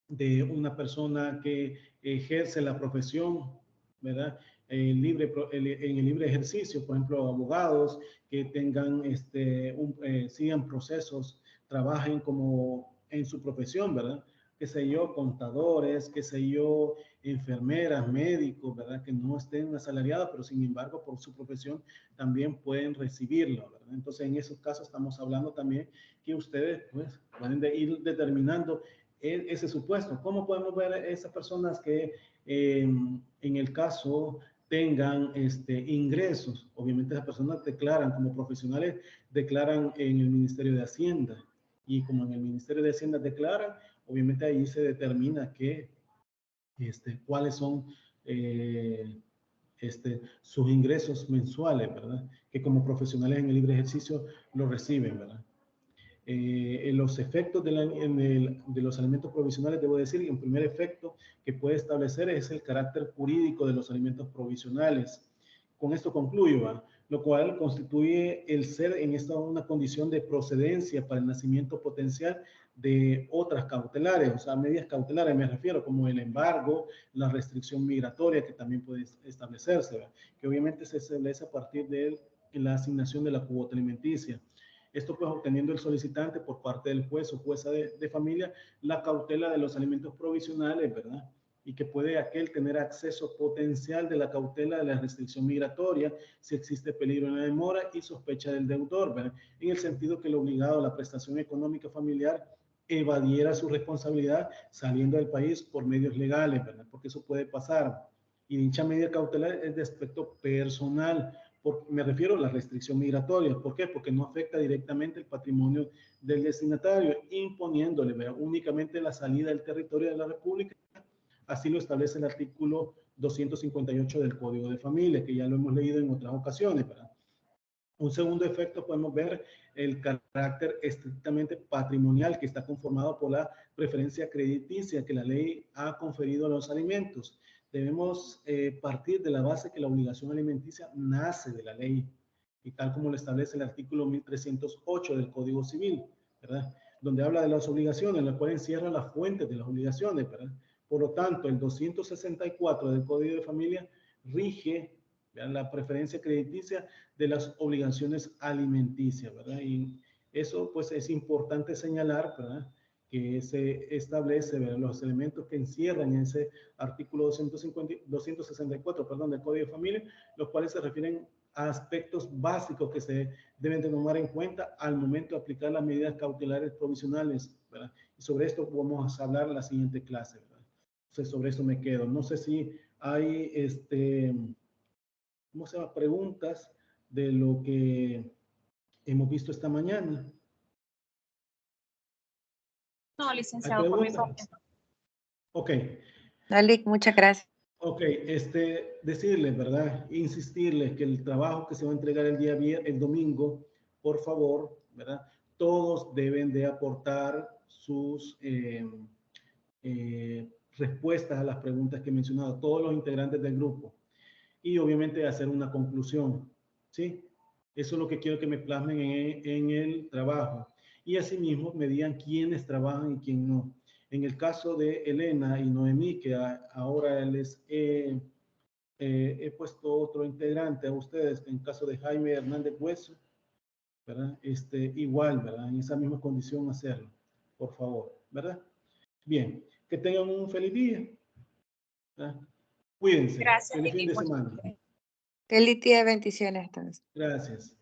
de una persona que ejerce la profesión, ¿verdad? En el libre ejercicio, por ejemplo, abogados que tengan, sigan procesos, trabajen como en su profesión, ¿verdad? Qué sé yo, contadores, qué sé yo, enfermeras, médicos, ¿verdad? Que no estén asalariados, pero sin embargo, por su profesión también pueden recibirlo, ¿verdad? Entonces, en esos casos estamos hablando también que ustedes, pues, pueden ir determinando ese supuesto. ¿Cómo podemos ver a esas personas que en el caso tengan ingresos? Obviamente esas personas declaran como profesionales, declaran en el Ministerio de Hacienda, y como en el Ministerio de Hacienda declaran, obviamente ahí se determina cuáles son sus ingresos mensuales, ¿verdad? Que como profesionales en el libre ejercicio lo reciben, ¿verdad? En los efectos de los alimentos provisionales, debo decir que un primer efecto que puede establecer es el carácter jurídico de los alimentos provisionales. Con esto concluyo, ¿va? Lo cual constituye el ser en esta una condición de procedencia para el nacimiento potencial de otras cautelares, o sea, medidas cautelares me refiero, como el embargo, la restricción migratoria que también puede establecerse, ¿va? Que obviamente se establece a partir de la asignación de la cuota alimenticia. Esto pues obteniendo el solicitante por parte del juez o jueza de familia la cautela de los alimentos provisionales, ¿verdad? Y que puede aquel tener acceso potencial de la cautela de la restricción migratoria si existe peligro en la demora y sospecha del deudor, ¿verdad? En el sentido que el obligado a la prestación económica familiar evadiera su responsabilidad saliendo del país por medios legales, ¿verdad? Porque eso puede pasar. Y dicha medida cautelar es de aspecto personal. Me refiero a la restricción migratoria. ¿Por qué? Porque no afecta directamente el patrimonio del destinatario, imponiéndole, ¿verdad?, únicamente la salida del territorio de la República. Así lo establece el artículo 258 del Código de Familia, que ya lo hemos leído en otras ocasiones, ¿verdad? Un segundo efecto podemos ver el carácter estrictamente patrimonial, que está conformado por la preferencia crediticia que la ley ha conferido a los alimentos. Debemos partir de la base que la obligación alimenticia nace de la ley, y tal como lo establece el artículo 1308 del Código Civil, ¿verdad?, donde habla de las obligaciones, la cual encierra las fuentes de las obligaciones, ¿verdad? Por lo tanto, el 264 del Código de Familia rige, ¿verdad?, la preferencia crediticia de las obligaciones alimenticias, ¿verdad? Y eso pues es importante señalar, ¿verdad?, que se establece, ¿verdad?, los elementos que encierran ese artículo 264, perdón, del Código de Familia, los cuales se refieren a aspectos básicos que se deben de tomar en cuenta al momento de aplicar las medidas cautelares provisionales, ¿verdad? Y sobre esto vamos a hablar en la siguiente clase, ¿verdad? Entonces, sobre eso me quedo. No sé si hay, ¿cómo se llama?, preguntas de lo que hemos visto esta mañana. No, ¿Hay licenciado, por mi parte. preguntas? Ok. Dale, muchas gracias. Ok, decirles, ¿verdad?, insistirles que el trabajo que se va a entregar el el domingo, por favor, ¿verdad?, todos deben de aportar sus respuestas a las preguntas que he mencionado, todos los integrantes del grupo, y obviamente hacer una conclusión, ¿sí? Eso es lo que quiero que me plasmen en el trabajo. Y asimismo me digan quiénes trabajan y quién no. En el caso de Elena y Noemí, que ahora les he puesto otro integrante a ustedes, en caso de Jaime Hernández Hueso, ¿verdad? Igual, ¿verdad?, en esa misma condición hacerlo, por favor, ¿verdad? Bien, que tengan un feliz día, ¿verdad? Cuídense. Gracias. Feliz fin de semana. Feliz día de bendiciones entonces. Gracias.